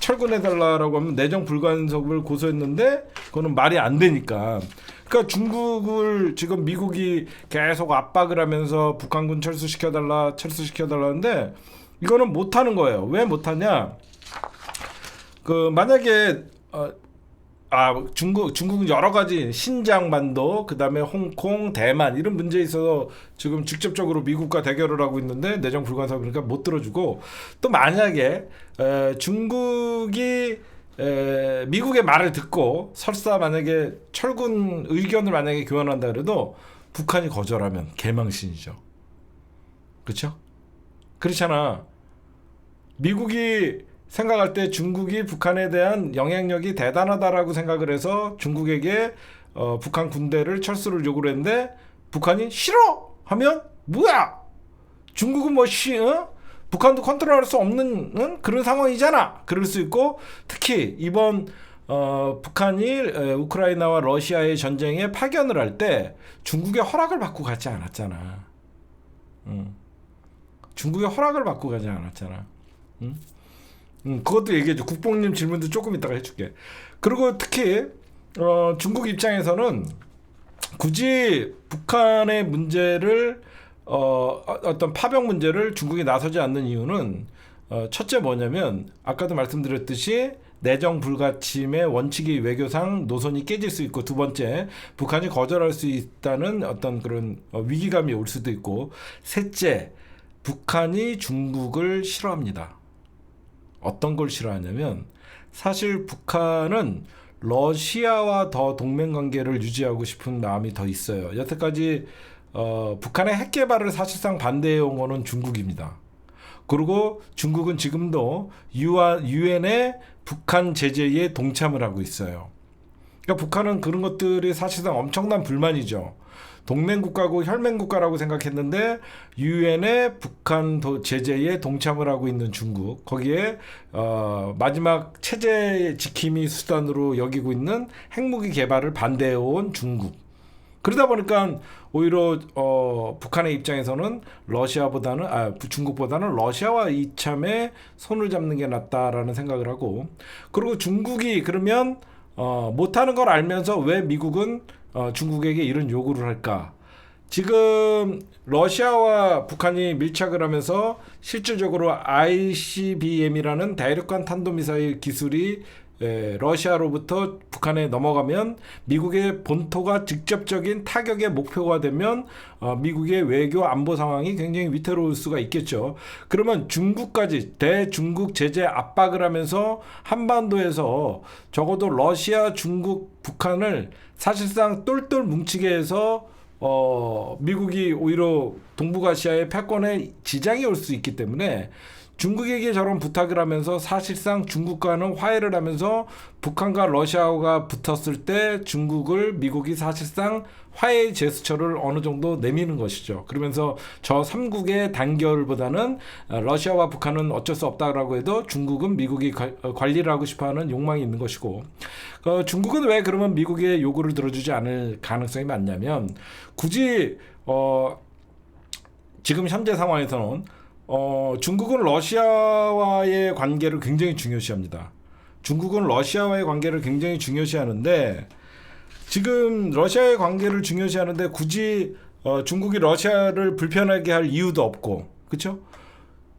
철군해달라라고 하면 내정 불간섭을 고소했는데 그거는 말이 안 되니까. 그러니까 중국을 지금 미국이 계속 압박을 하면서 북한군 철수시켜달라는데 이거는 못하는 거예요. 왜 못하냐? 만약에 중국은 여러 가지 신장반도, 그 다음에 홍콩, 대만 이런 문제에 있어서 지금 직접적으로 미국과 대결을 하고 있는데 내정 불간섭이니까 못 들어주고 또 만약에 중국이 미국의 말을 듣고 설사 만약에 철군 의견을 만약에 교환한다 그래도 북한이 거절하면 개망신이죠. 그렇죠? 그렇잖아. 미국이 생각할 때 중국이 북한에 대한 영향력이 대단하다라고 생각을 해서 중국에게 북한 군대를 철수를 요구를 했는데 북한이 싫어 하면 뭐야? 중국은 북한도 컨트롤할 수 없는 그런 상황이잖아. 그럴 수 있고 특히 이번 북한이 우크라이나와 러시아의 전쟁에 파견을 할 때 중국의 허락을 받고 가지 않았잖아. 중국의 허락을 받고 가지 않았잖아. 그것도 얘기해줘. 국뽕님 질문도 조금 이따가 해줄게. 그리고 특히 중국 입장에서는 굳이 북한의 문제를 어떤 파병 문제를 중국이 나서지 않는 이유는 첫째 뭐냐면 아까도 말씀드렸듯이 내정 불가침의 원칙이 외교상 노선이 깨질 수 있고 두 번째 북한이 거절할 수 있다는 어떤 그런 위기감이 올 수도 있고 셋째 북한이 중국을 싫어합니다. 어떤 걸 싫어하냐면 사실 북한은 러시아와 더 동맹 관계를 유지하고 싶은 마음이 더 있어요. 여태까지 북한의 핵 개발을 사실상 반대해온 거는 중국입니다. 그리고 중국은 지금도 유엔의 북한 제재에 동참을 하고 있어요. 그러니까 북한은 그런 것들이 사실상 엄청난 불만이죠. 동맹국가고 혈맹국가라고 생각했는데 유엔의 북한 제재에 동참을 하고 있는 중국, 거기에 마지막 체제 지킴이 수단으로 여기고 있는 핵무기 개발을 반대해온 중국. 그러다 보니까 오히려 북한의 입장에서는 중국보다는 러시아와 이참에 손을 잡는 게 낫다라는 생각을 하고, 그리고 중국이 그러면 못하는 걸 알면서 왜 미국은 중국에게 이런 요구를 할까? 지금 러시아와 북한이 밀착을 하면서 실질적으로 ICBM이라는 대륙간 탄도미사일 기술이 러시아로부터 북한에 넘어가면 미국의 본토가 직접적인 타격의 목표가 되면 미국의 외교 안보 상황이 굉장히 위태로울 수가 있겠죠. 그러면 중국까지 대중국 제재 압박을 하면서 한반도에서 적어도 러시아, 중국, 북한을 사실상 똘똘 뭉치게 해서 미국이 오히려 동북아시아의 패권에 지장이 올 수 있기 때문에 중국에게 저런 부탁을 하면서 사실상 중국과는 화해를 하면서 북한과 러시아가 붙었을 때 중국을 미국이 사실상 화해의 제스처를 어느 정도 내미는 것이죠. 그러면서 저 3국의 단결보다는 러시아와 북한은 어쩔 수 없다라고 해도 중국은 미국이 관리를 하고 싶어하는 욕망이 있는 것이고, 중국은 왜 그러면 미국의 요구를 들어주지 않을 가능성이 많냐면 굳이 지금 현재 상황에서는 중국은 러시아와의 관계를 굉장히 중요시합니다. 중국은 러시아와의 관계를 굉장히 중요시하는데 지금 러시아의 관계를 중요시하는데 굳이 중국이 러시아를 불편하게 할 이유도 없고, 그렇죠?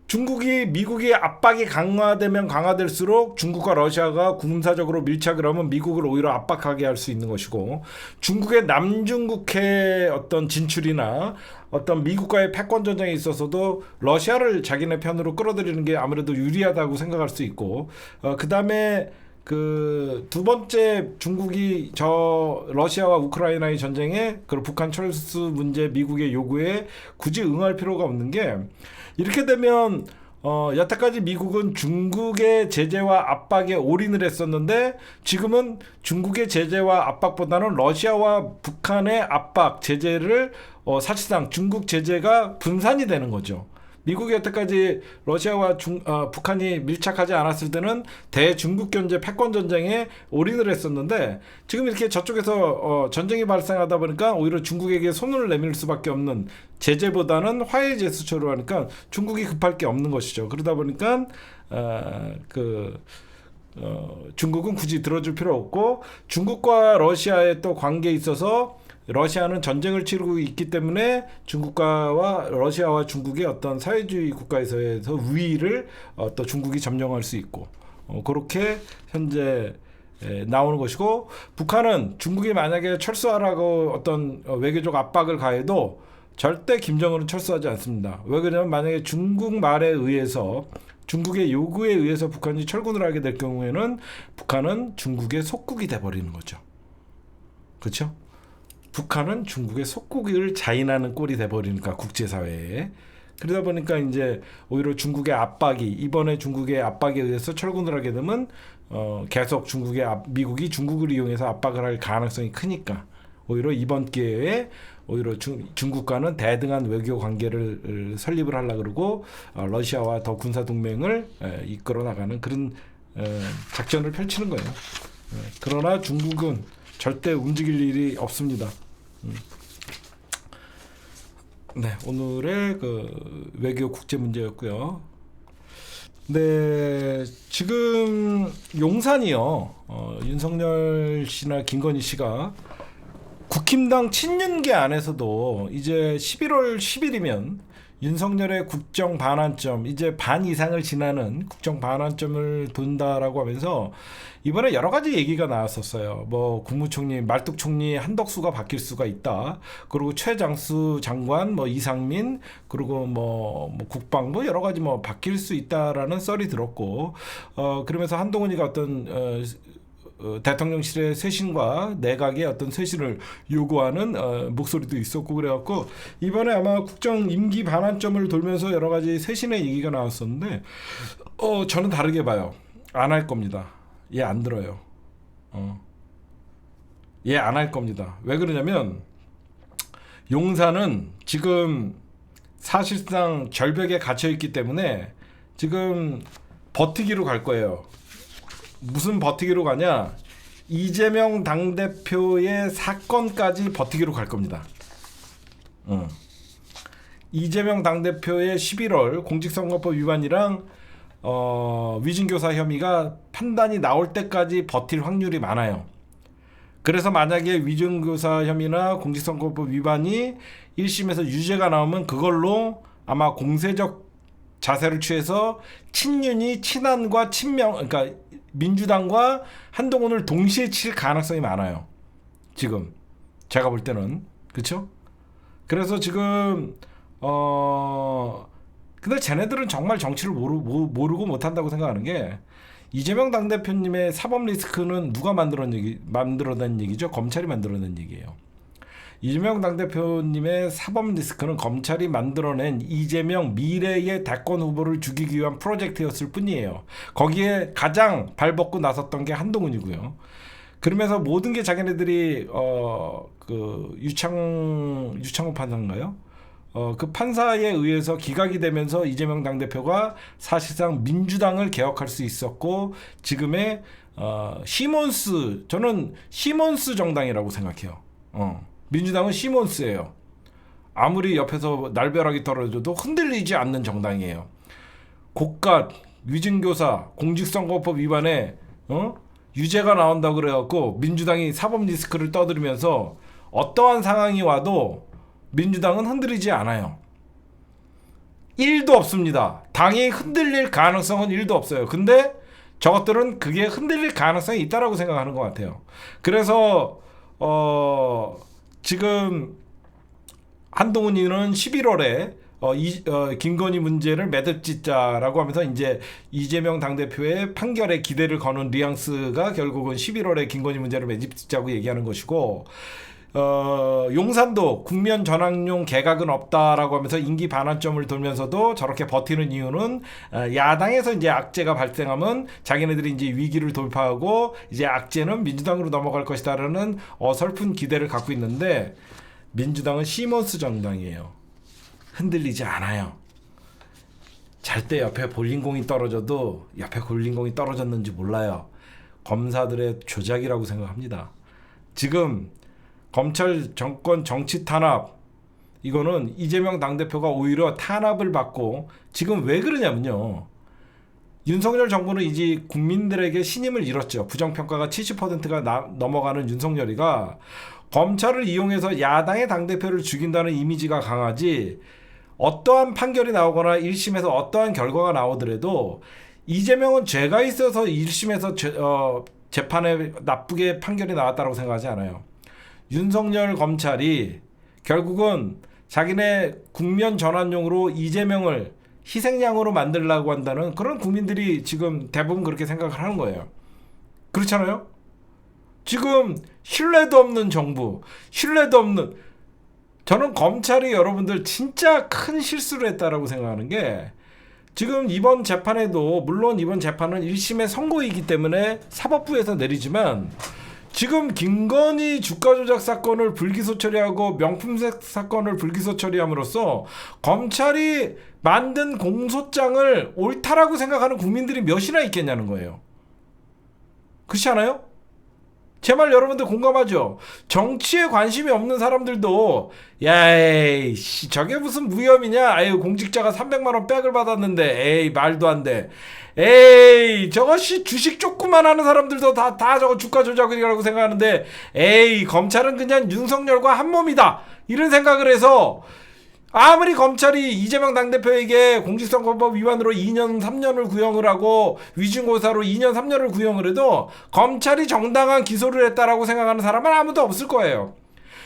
중국이 미국의 압박이 강화되면 강화될수록 중국과 러시아가 군사적으로 밀착을 하면 미국을 오히려 압박하게 할 수 있는 것이고, 중국의 남중국해 어떤 진출이나 어떤 미국과의 패권 전쟁에 있어서도 러시아를 자기네 편으로 끌어들이는 게 아무래도 유리하다고 생각할 수 있고, 그 다음에 그 두 번째 중국이 저 러시아와 우크라이나의 전쟁에 그 북한 철수 문제 미국의 요구에 굳이 응할 필요가 없는 게, 이렇게 되면 여태까지 미국은 중국의 제재와 압박에 올인을 했었는데 지금은 중국의 제재와 압박보다는 러시아와 북한의 압박 제재를 사실상 중국 제재가 분산이 되는 거죠. 미국이 여태까지 러시아와 북한이 밀착하지 않았을 때는 대중국 견제 패권 전쟁에 올인을 했었는데 지금 이렇게 저쪽에서 전쟁이 발생하다 보니까 오히려 중국에게 손을 내밀 수밖에 없는, 제재보다는 화해 제스처로 하니까 중국이 급할 게 없는 것이죠. 그러다 보니까 중국은 굳이 들어줄 필요 없고, 중국과 러시아의 또 관계에 있어서 러시아는 전쟁을 치르고 있기 때문에 중국과 러시아와 중국의 어떤 사회주의 국가에서의 우위를 또 중국이 점령할 수 있고, 그렇게 현재 나오는 것이고, 북한은 중국이 만약에 철수하라고 어떤 외교적 압박을 가해도 절대 김정은은 철수하지 않습니다. 왜 그러냐면 만약에 중국 말에 의해서, 중국의 요구에 의해서 북한이 철군을 하게 될 경우에는 북한은 중국의 속국이 돼버리는 거죠. 그렇죠? 북한은 중국의 속국을 자인하는 꼴이 돼버리니까 국제사회에. 그러다 보니까 이제 오히려 중국의 압박이 이번에 중국의 압박에 의해서 철군을 하게 되면 계속 미국이 중국을 이용해서 압박을 할 가능성이 크니까 오히려 이번 기회에 오히려 중국과는 대등한 외교 관계를 설립을 하려 그러고 러시아와 더 군사 동맹을 이끌어 나가는 그런 작전을 펼치는 거예요. 그러나 중국은 절대 움직일 일이 없습니다. 네, 오늘의 그 외교 국제 문제였고요. 네, 지금 용산이요. 윤석열 씨나 김건희 씨가 국힘당 친윤계 안에서도 이제 11월 10일이면 윤석열의 국정 반환점, 이제 반 이상을 지나는 국정 반환점을 돈다라고 하면서 이번에 여러 가지 얘기가 나왔었어요. 뭐 국무총리, 말뚝총리 한덕수가 바뀔 수가 있다. 그리고 최장수 장관, 뭐 이상민, 그리고 뭐 국방부 여러 가지 뭐 바뀔 수 있다라는 썰이 들었고, 그러면서 한동훈이가 어떤 대통령실의 쇄신과 내각의 어떤 쇄신을 요구하는 목소리도 있었고 그래갖고 이번에 아마 국정 임기 반환점을 돌면서 여러 가지 쇄신의 얘기가 나왔었는데 저는 다르게 봐요. 안 할 겁니다. 얘 안 들어요. 얘 안 할 겁니다. 왜 그러냐면 용산은 지금 사실상 절벽에 갇혀 있기 때문에 지금 버티기로 갈 거예요. 무슨 버티기로 가냐? 이재명 당대표의 사건까지 버티기로 갈 겁니다. 이재명 당대표의 11월 공직선거법 위반이랑 위증교사 혐의가 판단이 나올 때까지 버틸 확률이 많아요. 그래서 만약에 위증교사 혐의나 공직선거법 위반이 1심에서 유죄가 나오면 그걸로 아마 공세적 자세를 취해서 친윤이 친한과 친명, 그러니까 민주당과 한동훈을 동시에 칠 가능성이 많아요. 지금 제가 볼 때는 그렇죠? 그래서 지금 근데 쟤네들은 정말 정치를 모르고 못한다고 생각하는 게 이재명 당대표님의 사법 리스크는 누가 만들어낸 얘기죠? 검찰이 만들어낸 얘기예요. 이재명 당대표님의 사법 리스크는 검찰이 만들어낸 이재명 미래의 대권 후보를 죽이기 위한 프로젝트였을 뿐이에요. 거기에 가장 발벗고 나섰던 게 한동훈이고요. 그러면서 모든 게 자기네들이 그 유창호 판사인가요? 그 판사에 의해서 기각이 되면서 이재명 당대표가 사실상 민주당을 개혁할 수 있었고 지금의 시몬스, 저는 시몬스 정당이라고 생각해요. 민주당은 시몬스예요. 아무리 옆에서 날벼락이 떨어져도 흔들리지 않는 정당이에요. 고가 위증교사 공직선거법 위반에 유죄가 나온다고 그래갖고 민주당이 사법 리스크를 떠들면서 어떠한 상황이 와도 민주당은 흔들리지 않아요. 1도 없습니다. 당이 흔들릴 가능성은 1도 없어요. 근데 저것들은 그게 흔들릴 가능성이 있다라고 생각하는 것 같아요. 그래서 지금 한동훈이는 11월에 김건희 문제를 매듭짓자라고 하면서 이제 이재명 당대표의 판결에 기대를 거는 뉘앙스가 결국은 11월에 김건희 문제를 매듭짓자고 얘기하는 것이고, 용산도 국면 전환용 개각은 없다라고 하면서 임기 반환점을 돌면서도 저렇게 버티는 이유는 야당에서 이제 악재가 발생하면 자기네들이 이제 위기를 돌파하고 이제 악재는 민주당으로 넘어갈 것이다라는 어설픈 기대를 갖고 있는데, 민주당은 시몬스 정당이에요. 흔들리지 않아요. 잘 때 옆에 볼링공이 떨어져도 옆에 볼링공이 떨어졌는지 몰라요. 검사들의 조작이라고 생각합니다. 지금 검찰 정권 정치 탄압, 이거는 이재명 당대표가 오히려 탄압을 받고, 지금 왜 그러냐면요, 윤석열 정부는 이제 국민들에게 신임을 잃었죠. 부정평가가 70%가 넘어가는 윤석열이가 검찰을 이용해서 야당의 당대표를 죽인다는 이미지가 강하지, 어떠한 판결이 나오거나 1심에서 어떠한 결과가 나오더라도 이재명은 죄가 있어서 1심에서 재판에 나쁘게 판결이 나왔다고 생각하지 않아요. 윤석열 검찰이 결국은 자기네 국면 전환용으로 이재명을 희생양으로 만들려고 한다는 그런 국민들이 지금 대부분 그렇게 생각을 하는 거예요. 그렇잖아요? 지금 신뢰도 없는 정부, 신뢰도 없는, 저는 검찰이 여러분들 진짜 큰 실수를 했다라고 생각하는 게 지금 이번 재판에도 물론 이번 재판은 1심의 선고이기 때문에 사법부에서 내리지만 지금 김건희 주가 조작 사건을 불기소 처리하고 명품색 사건을 불기소 처리함으로써 검찰이 만든 공소장을 옳다라고 생각하는 국민들이 몇이나 있겠냐는 거예요. 그렇지 않아요? 제 말 여러분들 공감하죠? 정치에 관심이 없는 사람들도 야이 저게 무슨 무혐의냐? 아유 공직자가 300만 원 백을 받았는데 에이 말도 안 돼. 에이 저것이 주식 조금만 하는 사람들도 다 저거 주가 조작이라고 생각하는데 에이 검찰은 그냥 윤석열과 한 몸이다 이런 생각을 해서 아무리 검찰이 이재명 당대표에게 공직선거법 위반으로 2년 3년을 구형을 하고 위증고사로 2년 3년을 구형을 해도 검찰이 정당한 기소를 했다라고 생각하는 사람은 아무도 없을 거예요.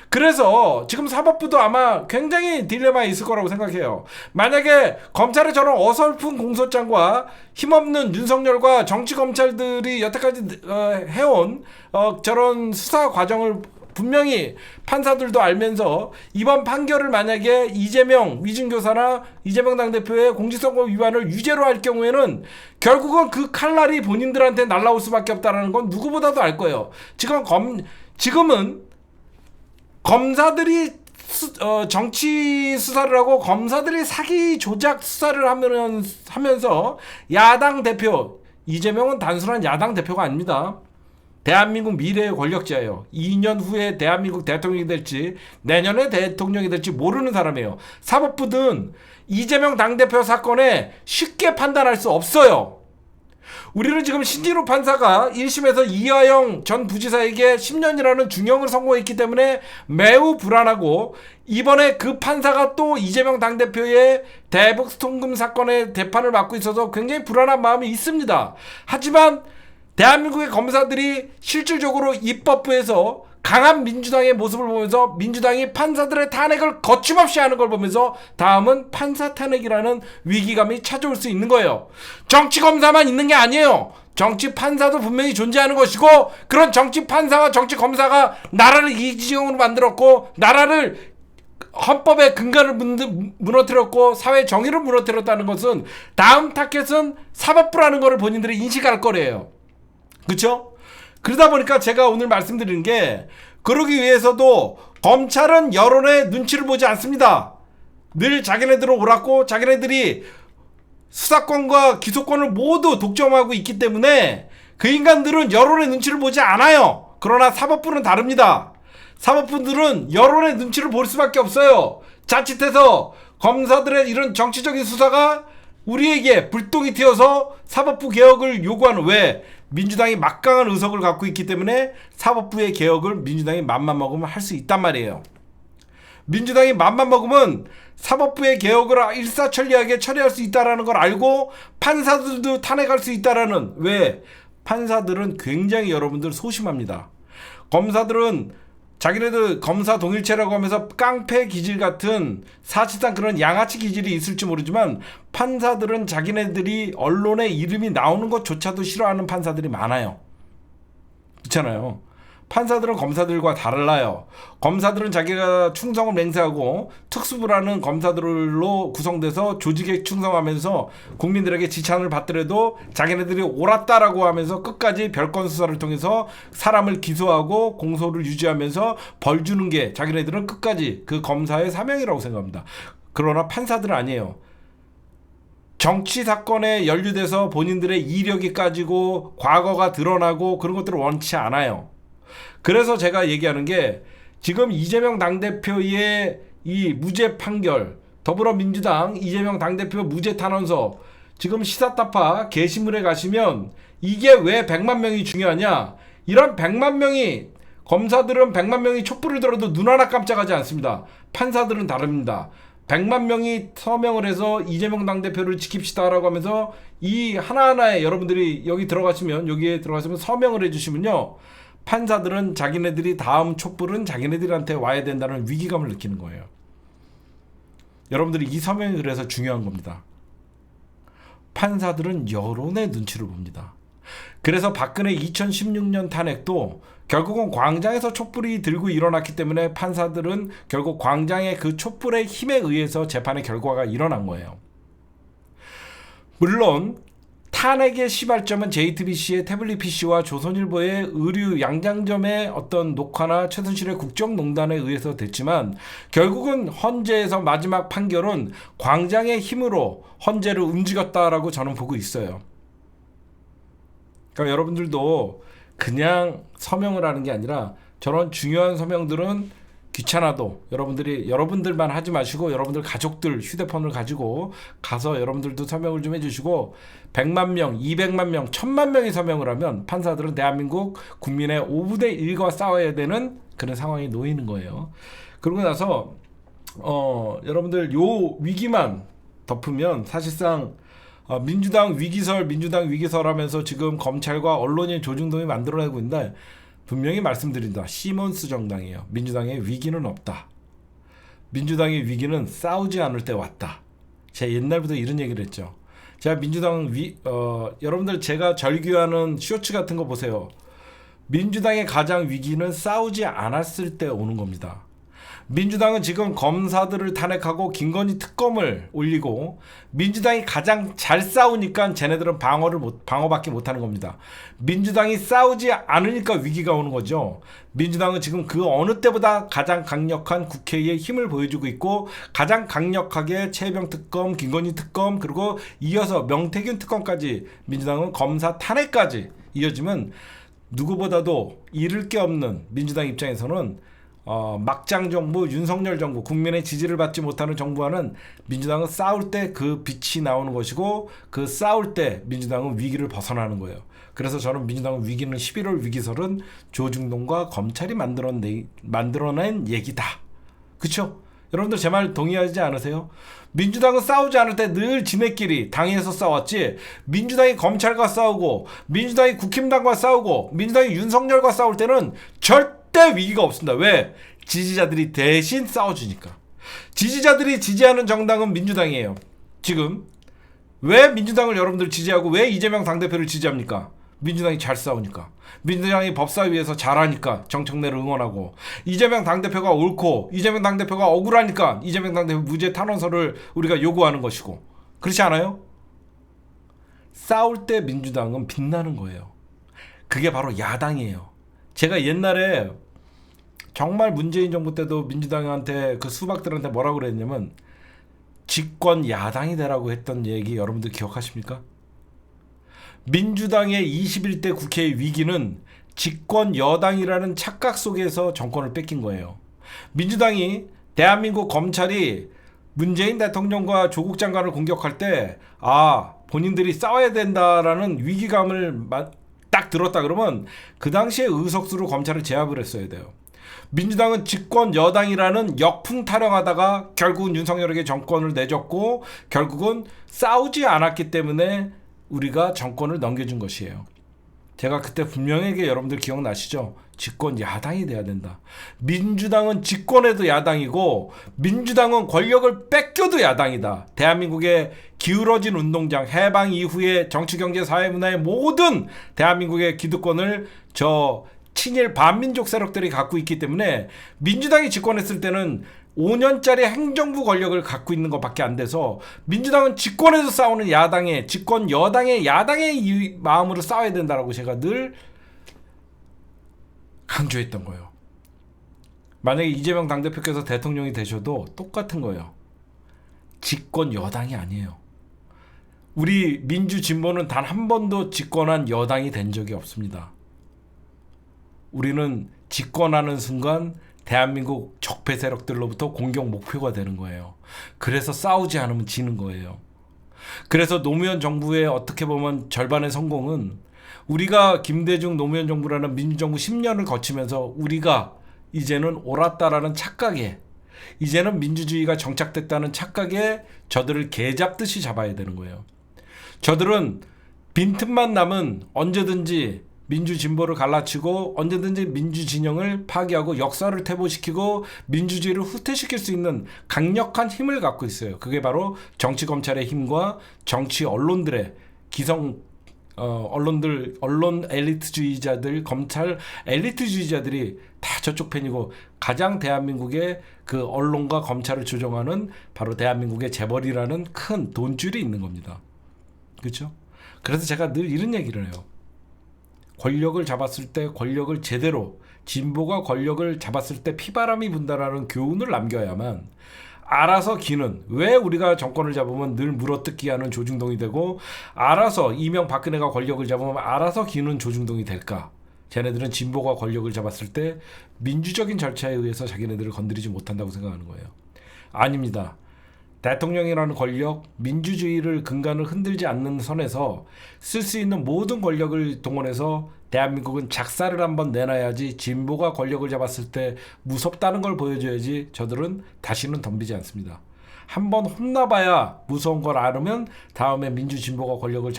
그래서 지금 사법부도 아마 굉장히 딜레마에 있을 거라고 생각해요. 만약에 검찰의 저런 어설픈 공소장과 힘없는 윤석열과 정치검찰들이 여태까지 해온 저런 수사 과정을 분명히 판사들도 알면서 이번 판결을 만약에 이재명 위증교사나 이재명 당대표의 공직선거 위반을 유죄로 할 경우에는 결국은 그 칼날이 본인들한테 날라올 수밖에 없다는 건 누구보다도 알 거예요. 지금은 검사들이 정치 수사를 하고 검사들이 사기 조작 수사를 하면서 야당 대표 이재명은 단순한 야당 대표가 아닙니다. 대한민국 미래의 권력자예요. 2년 후에 대한민국 대통령이 될지 내년에 대통령이 될지 모르는 사람이에요. 사법부는 이재명 당대표 사건에 쉽게 판단할 수 없어요. 우리는 지금 신진우 판사가 1심에서 이화영 전 부지사에게 10년이라는 중형을 선고했기 때문에 매우 불안하고 이번에 그 판사가 또 이재명 당대표의 대북 송금 사건의 재판을 맡고 있어서 굉장히 불안한 마음이 있습니다. 하지만 대한민국의 검사들이 실질적으로 입법부에서 강한 민주당의 모습을 보면서 민주당이 판사들의 탄핵을 거침없이 하는 걸 보면서 다음은 판사 탄핵이라는 위기감이 찾아올 수 있는 거예요. 정치 검사만 있는 게 아니에요. 정치 판사도 분명히 존재하는 것이고 그런 정치 판사와 정치 검사가 나라를 이 지경으로 만들었고 나라를 헌법의 근간을 무너뜨렸고 사회 정의를 무너뜨렸다는 것은 다음 타겟은 사법부라는 것을 본인들이 인식할 거래요. 그렇죠? 그러다 보니까 제가 오늘 말씀드리는 게 그러기 위해서도 검찰은 여론의 눈치를 보지 않습니다. 늘 자기네들은 옳았고 자기네들이 수사권과 기소권을 모두 독점하고 있기 때문에 그 인간들은 여론의 눈치를 보지 않아요. 그러나 사법부는 다릅니다. 사법부들은 여론의 눈치를 볼 수밖에 없어요. 자칫해서 검사들의 이런 정치적인 수사가 우리에게 불똥이 튀어서 사법부 개혁을 요구하는 왜? 민주당이 막강한 의석을 갖고 있기 때문에 사법부의 개혁을 민주당이 맘만 먹으면 할 수 있단 말이에요. 민주당이 맘만 먹으면 사법부의 개혁을 일사천리하게 처리할 수 있다는 걸 알고 판사들도 탄핵할 수 있다라는 왜? 판사들은 굉장히 여러분들 소심합니다. 검사들은 자기네들 검사 동일체라고 하면서 깡패 기질 같은 사실상 그런 양아치 기질이 있을지 모르지만 판사들은 자기네들이 언론에 이름이 나오는 것조차도 싫어하는 판사들이 많아요. 그렇잖아요. 판사들은 검사들과 달라요. 검사들은 자기가 충성을 맹세하고 특수부라는 검사들로 구성돼서 조직에 충성하면서 국민들에게 지탄을 받더라도 자기네들이 옳았다라고 하면서 끝까지 별건 수사를 통해서 사람을 기소하고 공소를 유지하면서 벌 주는 게 자기네들은 끝까지 그 검사의 사명이라고 생각합니다. 그러나 판사들은 아니에요. 정치 사건에 연루돼서 본인들의 이력이 까지고 과거가 드러나고 그런 것들을 원치 않아요. 그래서 제가 얘기하는 게 지금 이재명 당대표의 이 무죄 판결, 더불어민주당 이재명 당대표 무죄 탄원서 지금 시사타파 게시물에 가시면 이게 왜 100만 명이 중요하냐? 이런 100만 명이 검사들은 100만 명이 촛불을 들어도 눈 하나 깜짝하지 않습니다. 판사들은 다릅니다. 100만 명이 서명을 해서 이재명 당대표를 지킵시다라고 하면서 이 하나하나에 여러분들이 여기에 들어가시면 서명을 해주시면요. 판사들은 자기네들이 다음 촛불은 자기네들한테 와야 된다는 위기감을 느끼는 거예요. 여러분들이 이 서명이 그래서 중요한 겁니다. 판사들은 여론의 눈치를 봅니다. 그래서 박근혜 2016년 탄핵도 결국은 광장에서 촛불이 들고 일어났기 때문에 판사들은 결국 광장의 그 촛불의 힘에 의해서 재판의 결과가 일어난 거예요. 물론 탄핵의 시발점은 JTBC의 태블릿 PC와 조선일보의 의류 양장점의 어떤 녹화나 최순실의 국정농단에 의해서 됐지만 결국은 헌재에서 마지막 판결은 광장의 힘으로 헌재를 움직였다라고 저는 보고 있어요. 그러니까 여러분들도 그냥 서명을 하는 게 아니라 저런 중요한 서명들은 귀찮아도 여러분들만 하지 마시고 여러분들 가족들 휴대폰을 가지고 가서 여러분들도 서명을 좀 해주시고 100만 명, 200만 명, 1000만 명이 서명을 하면 판사들은 대한민국 국민의 5분의 1과 싸워야 되는 그런 상황이 놓이는 거예요. 그러고 나서 여러분들 요 위기만 덮으면 사실상 민주당 위기설 하면서 지금 검찰과 언론인 조중동이 만들어내고 있는데 분명히 말씀드린다. 시몬스 정당이에요. 민주당의 위기는 없다. 민주당의 위기는 싸우지 않을 때 왔다. 제가 옛날부터 이런 얘기를 했죠. 제가 민주당 여러분들 제가 절규하는 쇼츠 같은 거 보세요. 민주당의 가장 위기는 싸우지 않았을 때 오는 겁니다. 민주당은 지금 검사들을 탄핵하고 김건희 특검을 올리고 민주당이 가장 잘 싸우니까 쟤네들은 방어밖에 못하는 겁니다. 민주당이 싸우지 않으니까 위기가 오는 거죠. 민주당은 지금 그 어느 때보다 가장 강력한 국회의 힘을 보여주고 있고 가장 강력하게 최혜병 특검, 김건희 특검 그리고 이어서 명태균 특검까지 민주당은 검사 탄핵까지 이어지면 누구보다도 잃을 게 없는 민주당 입장에서는 막장 정부, 윤석열 정부, 국민의 지지를 받지 못하는 정부와는 민주당은 싸울 때 그 빛이 나오는 것이고 그 싸울 때 민주당은 위기를 벗어나는 거예요. 그래서 저는 민주당은 위기는 11월 위기설은 조중동과 검찰이 만들어낸 얘기다. 그쵸? 여러분들 제 말 동의하지 않으세요? 민주당은 싸우지 않을 때 늘 지네끼리 당에서 싸웠지 민주당이 검찰과 싸우고 민주당이 국힘당과 싸우고 민주당이 윤석열과 싸울 때는 절대 위기가 없습니다. 왜? 지지자들이 대신 싸워주니까. 지지자들이 지지하는 정당은 민주당이에요. 지금 왜 민주당을 여러분들 지지하고 왜 이재명 당대표를 지지합니까? 민주당이 잘 싸우니까. 민주당이 법사위에서 잘하니까 정청래를 응원하고 이재명 당대표가 옳고 이재명 당대표가 억울하니까 이재명 당대표 무죄 탄원서를 우리가 요구하는 것이고 그렇지 않아요? 싸울 때 민주당은 빛나는 거예요. 그게 바로 야당이에요. 제가 옛날에 정말 문재인 정부 때도 민주당한테 그 수박들한테 뭐라고 그랬냐면 집권 야당이 되라고 했던 얘기 여러분들 기억하십니까? 민주당의 21대 국회의 위기는 집권 여당이라는 착각 속에서 정권을 뺏긴 거예요. 민주당이 대한민국 검찰이 문재인 대통령과 조국 장관을 공격할 때 본인들이 싸워야 된다라는 위기감을 딱 들었다 그러면 그 당시에 의석수로 검찰을 제압을 했어야 돼요. 민주당은 집권 여당이라는 역풍 타령하다가 결국은 윤석열에게 정권을 내줬고 결국은 싸우지 않았기 때문에 우리가 정권을 넘겨준 것이에요. 제가 그때 분명하게 여러분들 기억나시죠? 집권 야당이 돼야 된다. 민주당은 집권해도 야당이고 민주당은 권력을 뺏겨도 야당이다. 대한민국의 기울어진 운동장 해방 이후에 정치, 경제, 사회, 문화의 모든 대한민국의 기득권을 친일 반민족 세력들이 갖고 있기 때문에 민주당이 집권했을 때는 5년짜리 행정부 권력을 갖고 있는 것밖에 안 돼서 민주당은 집권에서 싸우는 야당의 집권 야당의 이 마음으로 싸워야 된다라고 제가 늘 강조했던 거예요. 만약에 이재명 당대표께서 대통령이 되셔도 똑같은 거예요. 집권 여당이 아니에요. 우리 민주진보는 단 한 번도 집권한 여당이 된 적이 없습니다. 우리는 집권하는 순간 대한민국 적폐 세력들로부터 공격 목표가 되는 거예요. 그래서 싸우지 않으면 지는 거예요. 그래서 노무현 정부의 어떻게 보면 절반의 성공은 우리가 김대중 노무현 정부라는 민주정부 10년을 거치면서 우리가 이제는 옳았다라는 착각에 이제는 민주주의가 정착됐다는 착각에 저들을 개잡듯이 잡아야 되는 거예요. 저들은 빈틈만 남은 언제든지 민주진보를 갈라치고 언제든지 민주진영을 파괴하고 역사를 퇴보시키고 민주주의를 후퇴시킬 수 있는 강력한 힘을 갖고 있어요. 그게 바로 정치 검찰의 힘과 정치 언론들의 기성 언론 엘리트주의자들, 검찰 엘리트주의자들이 다 저쪽 편이고 가장 대한민국의 그 언론과 검찰을 조종하는 바로 대한민국의 재벌이라는 큰 돈줄이 있는 겁니다. 그렇죠? 그래서 제가 늘 이런 얘기를 해요. 권력을 잡았을 때 권력을 제대로, 진보가 권력을 잡았을 때 피바람이 분다라는 교훈을 남겨야만 알아서 기는, 왜 우리가 정권을 잡으면 늘 물어뜯기 하는 조중동이 되고 알아서 이명박근혜가 권력을 잡으면 알아서 기는 조중동이 될까? 쟤네들은 진보가 권력을 잡았을 때 민주적인 절차에 의해서 자기네들을 건드리지 못한다고 생각하는 거예요. 아닙니다. 대통령이라는 권력, 민주주의를 근간을 흔들지 않는 선에서 쓸 수 있는 모든 권력을 동원해서 대한민국은 작사를 한번 내놔야지, 진보가 권력을 잡았을 때 무섭다는 걸 보여줘야지 저들은 다시는 덤비지 않습니다. 한번 혼나봐야 무서운 걸 알으면 다음에 민주 진보가 권력을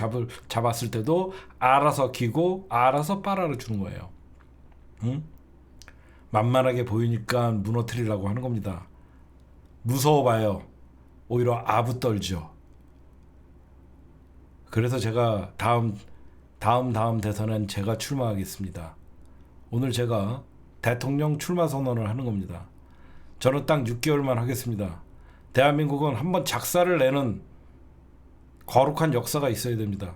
잡았을 때도 알아서 기고 알아서 빨아를 주는 거예요. 응? 만만하게 보이니까 무너뜨리려고 하는 겁니다. 무서워봐요. 오히려 아부 떨죠. 그래서 제가 다음 대선엔 제가 출마하겠습니다. 오늘 제가 대통령 출마 선언을 하는 겁니다. 저는 딱 6개월만 하겠습니다. 대한민국은 한번 작사를 내는 거룩한 역사가 있어야 됩니다.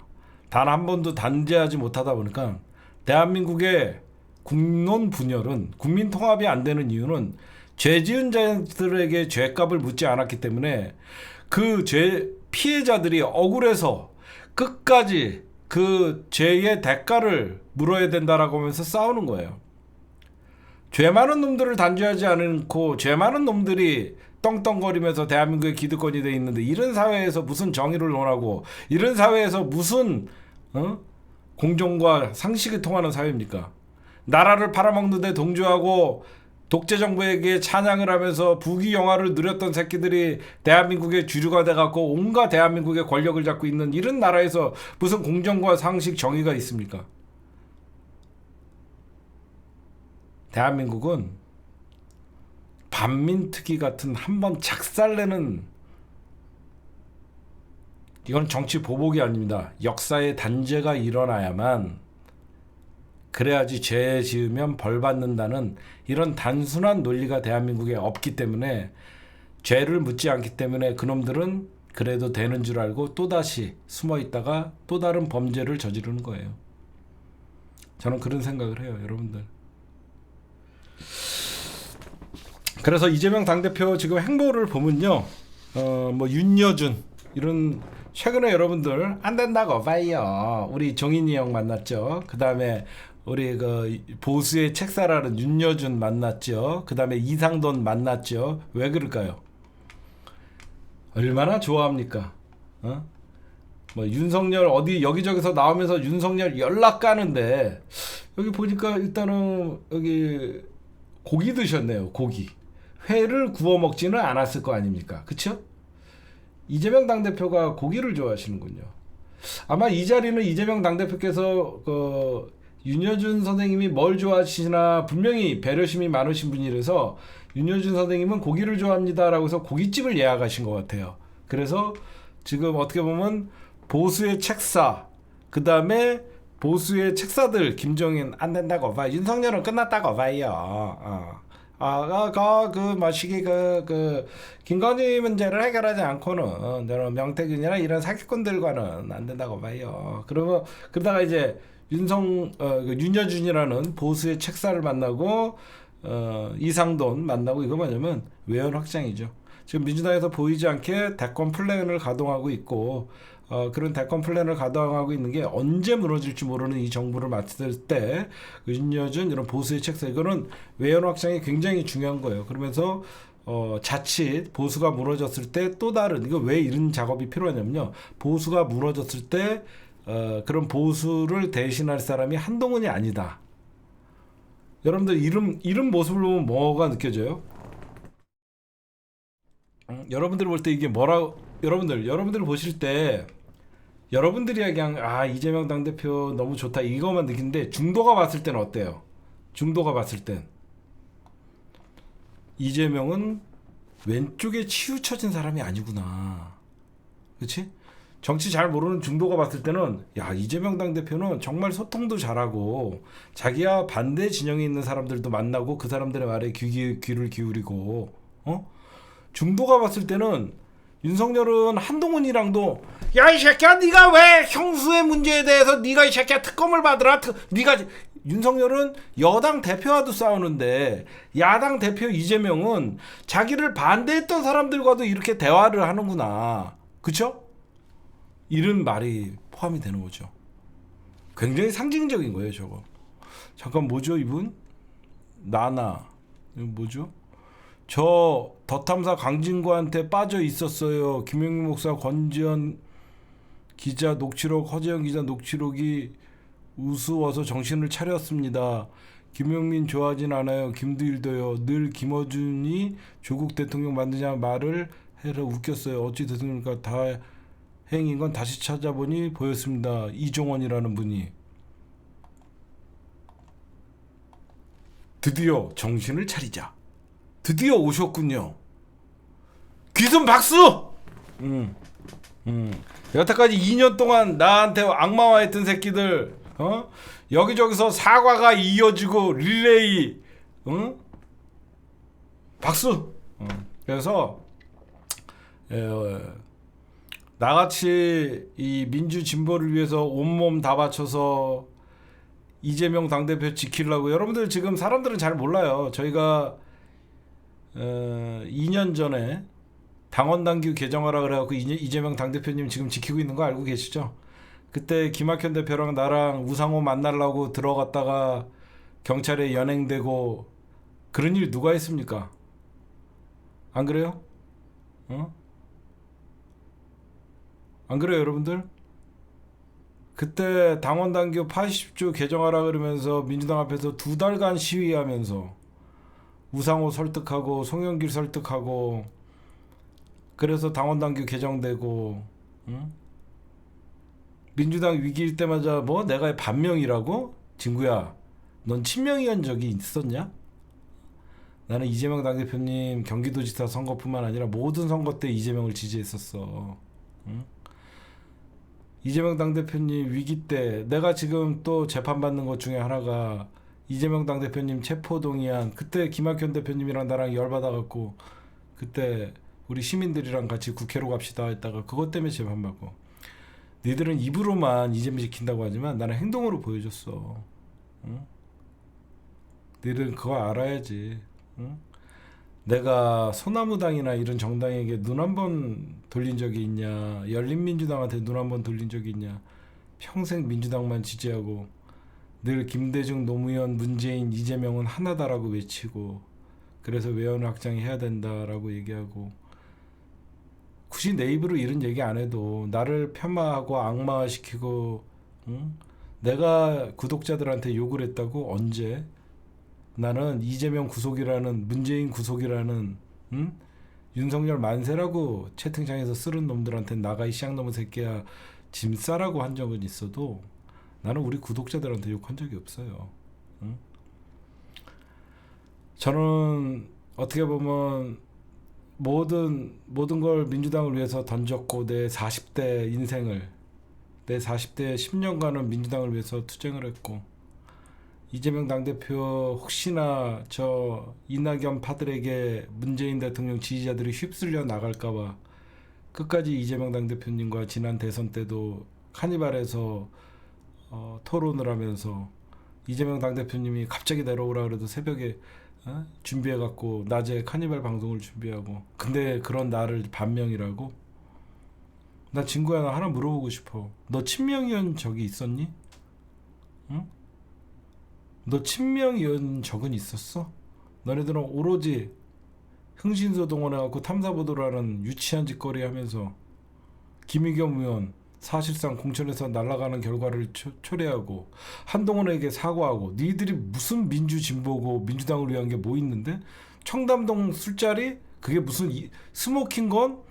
단 한 번도 단죄하지 못하다 보니까 대한민국의 국론 분열은, 국민 통합이 안 되는 이유는 죄 지은 자들에게 죄값을 묻지 않았기 때문에 그 죄 피해자들이 억울해서 끝까지 그 죄의 대가를 물어야 된다라고 하면서 싸우는 거예요. 죄 많은 놈들을 단죄하지 않고 죄 많은 놈들이 떵떵거리면서 대한민국의 기득권이 돼 있는데, 이런 사회에서 무슨 정의를 논하고 이런 사회에서 무슨 공정과 상식이 통하는 사회입니까? 나라를 팔아먹는데 동조하고 독재 정부에게 찬양을 하면서 부귀 영화를 누렸던 새끼들이 대한민국의 주류가 돼갖고 온갖 대한민국의 권력을 잡고 있는 이런 나라에서 무슨 공정과 상식, 정의가 있습니까? 대한민국은 반민특위 같은 한번 작살내는, 이건 정치 보복이 아닙니다. 역사의 단죄가 일어나야만, 그래야지 죄 지으면 벌 받는다는 이런 단순한 논리가 대한민국에 없기 때문에, 죄를 묻지 않기 때문에 그놈들은 그래도 되는 줄 알고 또다시 숨어 있다가 또 다른 범죄를 저지르는 거예요. 저는 그런 생각을 해요, 여러분들. 그래서 이재명 당대표 지금 행보를 보면요, 뭐 윤여준 이런, 최근에 여러분들 안 된다고 봐요. 우리 정인이 형 만났죠. 그 다음에 우리 그 보수의 책사라는 윤여준 만났죠. 그 다음에 이상돈 만났죠. 왜 그럴까요? 얼마나 좋아합니까? 뭐 윤석열 어디 여기저기서 나오면서 윤석열 연락 가는데, 여기 보니까 일단은 여기 고기 드셨네요. 고기. 회를 구워 먹지는 않았을 거 아닙니까? 그쵸? 이재명 당대표가 고기를 좋아하시는군요. 아마 이 자리는 이재명 당대표께서 윤여준 선생님이 뭘 좋아하시나 분명히 배려심이 많으신 분이라서 윤여준 선생님은 고기를 좋아합니다라고 해서 고깃집을 예약하신 것 같아요. 그래서 지금 어떻게 보면 보수의 책사, 그 다음에 보수의 책사들, 김종인 안 된다고 봐, 윤석열은 끝났다고 봐요. 김건희 문제를 해결하지 않고는 명태균이나 이런 사기꾼들과는 안 된다고 봐요. 그러다가 이제 윤여준이라는 보수의 책사를 만나고 이상돈 만나고, 이거 뭐냐면 외연 확장이죠. 지금 민주당에서 보이지 않게 대권 플랜을 가동하고 있고, 그런 대권 플랜을 가동하고 있는 게 언제 무너질지 모르는 이 정부를 맡을 때 윤여준 이런 보수의 책사, 이거는 외연 확장이 굉장히 중요한 거예요. 그러면서 자칫 보수가 무너졌을 때 또 다른, 이거 왜 이런 작업이 필요하냐면요, 보수가 무너졌을 때 그런 보수를 대신할 사람이 한동훈이 아니다. 여러분들 이런 모습을 보면 뭐가 느껴져요? 여러분들 볼 때 이게 뭐라, 여러분들 보실 때 여러분들이 그냥 이재명 당대표 너무 좋다 이거만 느끼는데, 중도가 봤을 때는 어때요? 중도가 봤을 땐 이재명은 왼쪽에 치우쳐진 사람이 아니구나. 그렇지? 정치 잘 모르는 중도가 봤을 때는 야 이재명 당대표는 정말 소통도 잘하고 자기와 반대 진영에 있는 사람들도 만나고 그 사람들의 말에 귀를 기울이고 중도가 봤을 때는 윤석열은 한동훈이랑도 야 이 새끼야 네가 왜 형수의 문제에 대해서 네가 이 새끼야 특검을 받으라 네가 윤석열은 여당 대표와도 싸우는데 야당 대표 이재명은 자기를 반대했던 사람들과도 이렇게 대화를 하는구나. 그쵸? 이런 말이 포함이 되는 거죠. 굉장히 상징적인 거예요, 저거. 잠깐 뭐죠, 이분? 나나. 이거 뭐죠? 저 더탐사 강진구한테 빠져 있었어요. 김영민 목사, 권지현 기자 녹취록, 허재영 기자 녹취록이 우스워서 정신을 차렸습니다. 김용민 좋아하진 않아요. 김두일도요. 늘 김어준이 조국 대통령 만드냐 말을 해서 웃겼어요. 어찌 됐습니까? 다행인 건 다시 찾아보니 보였습니다. 이종원이라는 분이 드디어 정신을 차리자. 드디어 오셨군요. 귀순 박수! 여태까지 2년 동안 나한테 악마화했던 새끼들 여기저기서 사과가 이어지고 릴레이 박수. 그래서 나같이 이 민주 진보를 위해서 온몸 다 바쳐서 이재명 당대표 지키려고 여러분들 지금 사람들은 잘 몰라요. 저희가 2년 전에 당원당규 개정하라 그래갖고 이재명 당대표님 지금 지키고 있는 거 알고 계시죠? 그때 김학현 대표랑 나랑 우상호 만나려고 들어갔다가 경찰에 연행되고 그런 일 누가 했습니까? 안 그래요? 안 그래요 여러분들? 그때 당원당규 80조 개정하라 그러면서 민주당 앞에서 2달간 시위하면서 우상호 설득하고 송영길 설득하고 그래서 당원당규 개정되고 민주당 위기일 때마다 뭐 내가 반명이라고? 친구야 넌 친명이한 적이 있었냐? 나는 이재명 당대표님 경기도지사 선거뿐만 아니라 모든 선거 때 이재명을 지지했었어. 이재명 당대표님 위기 때 내가 지금 또 재판받는 것 중에 하나가 이재명 당대표님 체포동의안 그때 김학현 대표님이랑 나랑 열받아갖고 그때 우리 시민들이랑 같이 국회로 갑시다 했다가 그것 때문에 재판받고 니들은 입으로만 이재명 지킨다고 하지만 나는 행동으로 보여줬어. 니들은 그거 알아야지. 내가 소나무당이나 이런 정당에게 눈 한 번 돌린 적이 있냐 열린민주당한테 눈 한 번 돌린 적이 있냐 평생 민주당만 지지하고 늘 김대중 노무현 문재인 이재명은 하나다라고 외치고 그래서 외연 확장해야 된다라고 얘기하고 굳이 내 입으로 이런 얘기 안 해도 나를 폄하하고 악마화시키고 내가 구독자들한테 욕을 했다고 언제 나는 이재명 구속이라는 문재인 구속이라는 윤석열 만세라고 채팅창에서 쓰는 놈들한테 나가 이 쌍놈의 새끼야 짐 싸라고 한 적은 있어도 나는 우리 구독자들한테 욕한 적이 없어요. 저는 어떻게 보면 모든 걸 민주당을 위해서 던졌고 내 40대 인생을 내 40대 10년간은 민주당을 위해서 투쟁을 했고 이재명 당대표 혹시나 저 이낙연 파들에게 문재인 대통령 지지자들이 휩쓸려 나갈까봐 끝까지 이재명 당대표님과 지난 대선 때도 카니발에서 토론을 하면서 이재명 당대표님이 갑자기 내려오라 그래도 새벽에 준비해갖고 낮에 카니발 방송을 준비하고 근데 그런 나를 반명이라고? 나 친구야 나 하나 물어보고 싶어. 너 친명이한 적이 있었니? 응? 너 친명이한 적은 있었어? 너네들은 오로지 흥신소 동원해갖고 탐사보도라는 유치한 짓거리 하면서 김의겸 의원 사실상 공천에서 날아가는 결과를 초래하고 한동훈에게 사과하고 니들이 무슨 민주진보고 민주당을 위한 게 뭐 있는데? 청담동 술자리? 그게 무슨 스모킹건?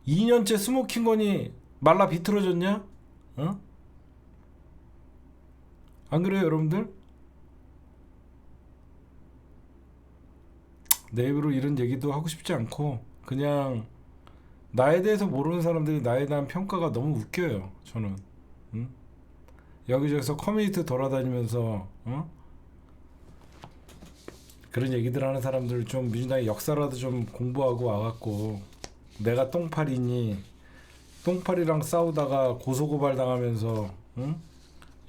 2년째 스모킹건이 말라 비틀어졌냐? 어? 안 그래요 여러분들? 내 입으로 이런 얘기도 하고 싶지 않고 그냥 나에 대해서 모르는 사람들이 나에 대한 평가가 너무 웃겨요. 저는. 응? 여기저기서 커뮤니티 돌아다니면서 그런 얘기들 하는 사람들 좀 민주당의 역사라도 좀 공부하고 와갖고 내가 똥파리니 똥파리랑 싸우다가 고소고발 당하면서 응?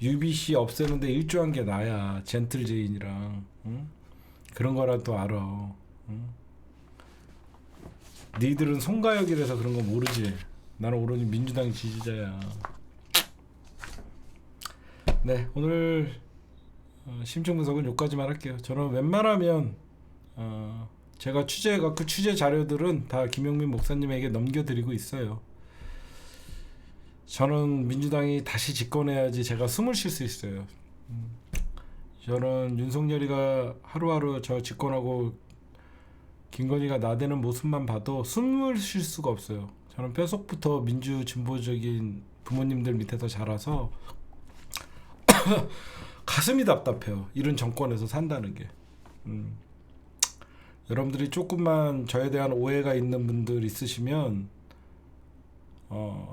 UBC 없애는데 일조한 게 나야. 젠틀제인이랑 응? 그런 거라도 알아. 응? 니들은 송가혁이라서 그런 거 모르지. 나는 오로지 민주당 지지자야. 네, 오늘 심층 분석은 여기까지만 할게요. 저는 웬만하면 제가 취재해갖고 그 취재 자료들은 다 김용민 목사님에게 넘겨드리고 있어요. 저는 민주당이 다시 집권해야지 제가 숨을 쉴 수 있어요. 저는 윤석열이가 하루하루 저 집권하고 김건희가 나대는 모습만 봐도 숨을 쉴 수가 없어요. 저는 뼛속부터 민주 진보적인 부모님들 밑에서 자라서 가슴이 답답해요. 이런 정권에서 산다는 게. 여러분들이 조금만 저에 대한 오해가 있는 분들 있으시면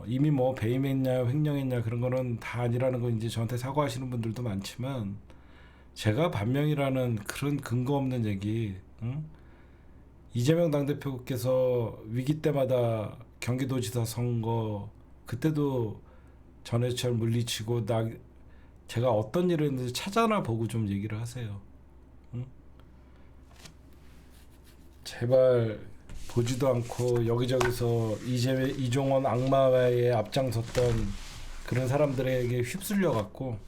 이미 뭐 배임했냐 횡령했냐 그런 거는 다 아니라는 거 이제 저한테 사과하시는 분들도 많지만 제가 반명이라는 그런 근거 없는 얘기. 이재명 당대표께서 위기 때마다 경기도지사 선거 그때도 전해철 물리치고 제가 어떤 일을 했는지 찾아나 보고 좀 얘기를 하세요. 제발 보지도 않고 여기저기서 이종원 악마에 앞장섰던 그런 사람들에게 휩쓸려 갖고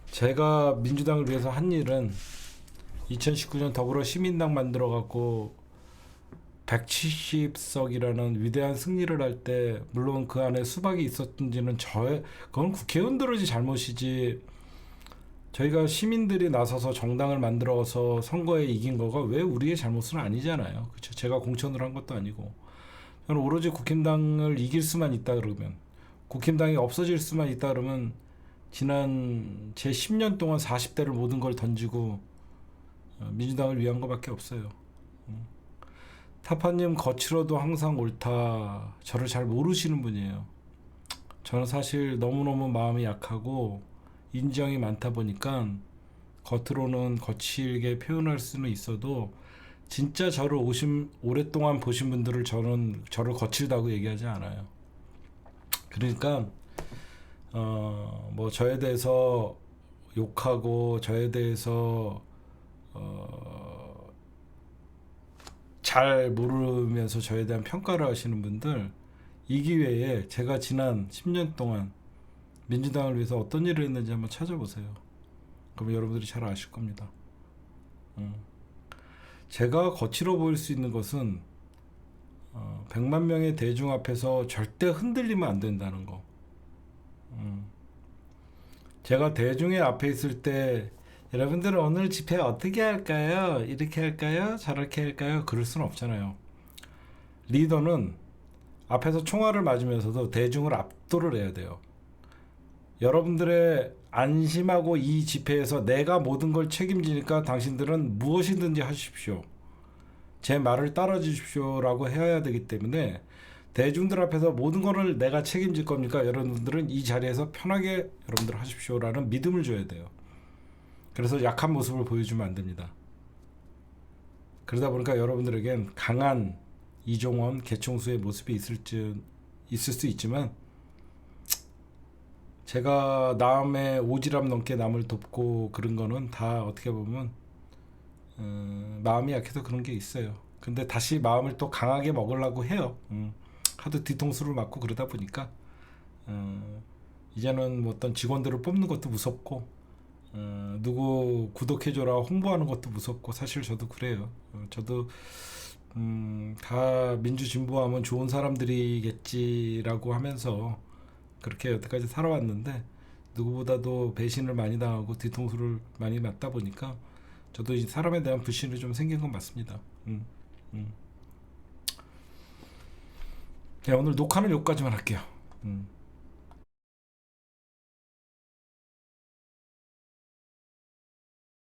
제가 민주당을 위해서 한 일은 2019년 더불어 시민당 만들어 갖고 170석이라는 위대한 승리를 할 때 물론 그 안에 수박이 있었든지는 그건 국회의원들의 잘못이지 저희가 시민들이 나서서 정당을 만들어서 선거에 이긴 거가 왜 우리의 잘못은 아니잖아요. 그렇죠? 제가 공천을 한 것도 아니고 저는 오로지 국힘당을 이길 수만 있다 그러면 국힘당이 없어질 수만 있다 그러면 지난 제 10년 동안 40대를 모든 걸 던지고 민주당을 위한 것밖에 없어요. 타파님 거칠어도 항상 옳다. 저를 잘 모르시는 분이에요. 저는 사실 너무너무 마음이 약하고 인정이 많다 보니까 겉으로는 거칠게 표현할 수는 있어도 진짜 저를 오랫동안 보신 분들을 저는 저를 거칠다고 얘기하지 않아요. 그러니까 뭐 저에 대해서 욕하고 저에 대해서 잘 모르면서 저에 대한 평가를 하시는 분들 이 기회에 제가 지난 10년 동안 민주당을 위해서 어떤 일을 했는지 한번 찾아보세요. 그럼 여러분들이 잘 아실 겁니다. 제가 거칠어 보일 수 있는 것은 100만 명의 대중 앞에서 절대 흔들리면 안 된다는 거. 제가 대중의 앞에 있을 때 여러분들은 오늘 집회 어떻게 할까요? 이렇게 할까요? 저렇게 할까요? 그럴 수는 없잖아요. 리더는 앞에서 총알을 맞으면서도 대중을 압도를 해야 돼요. 여러분들의 안심하고 이 집회에서 내가 모든 걸 책임지니까 당신들은 무엇이든지 하십시오. 제 말을 따라 주십시오 라고 해야 되기 때문에 대중들 앞에서 모든 거를 내가 책임질 겁니까? 여러분들은 이 자리에서 편하게 여러분들 하십시오 라는 믿음을 줘야 돼요. 그래서 약한 모습을 보여주면 안 됩니다. 그러다 보니까 여러분들에겐 강한 이종원 개총수의 모습이 있을 수 있지만 제가 남의 오지랖 넘게 남을 돕고 그런 거는 다 어떻게 보면 마음이 약해서 그런 게 있어요. 근데 다시 마음을 또 강하게 먹으려고 해요. 하도 뒤통수를 맞고 그러다 보니까 이제는 뭐 어떤 직원들을 뽑는 것도 무섭고 누구 구독해줘라 홍보하는 것도 무섭고 사실 저도 그래요. 저도 다 민주진보하면 좋은 사람들이겠지라고 하면서 그렇게 여태까지 살아왔는데 누구보다도 배신을 많이 당하고 뒤통수를 많이 맞다 보니까 저도 이 사람에 대한 불신이 좀 생긴 건 맞습니다. 네, 오늘 녹화는 여기까지만 할게요.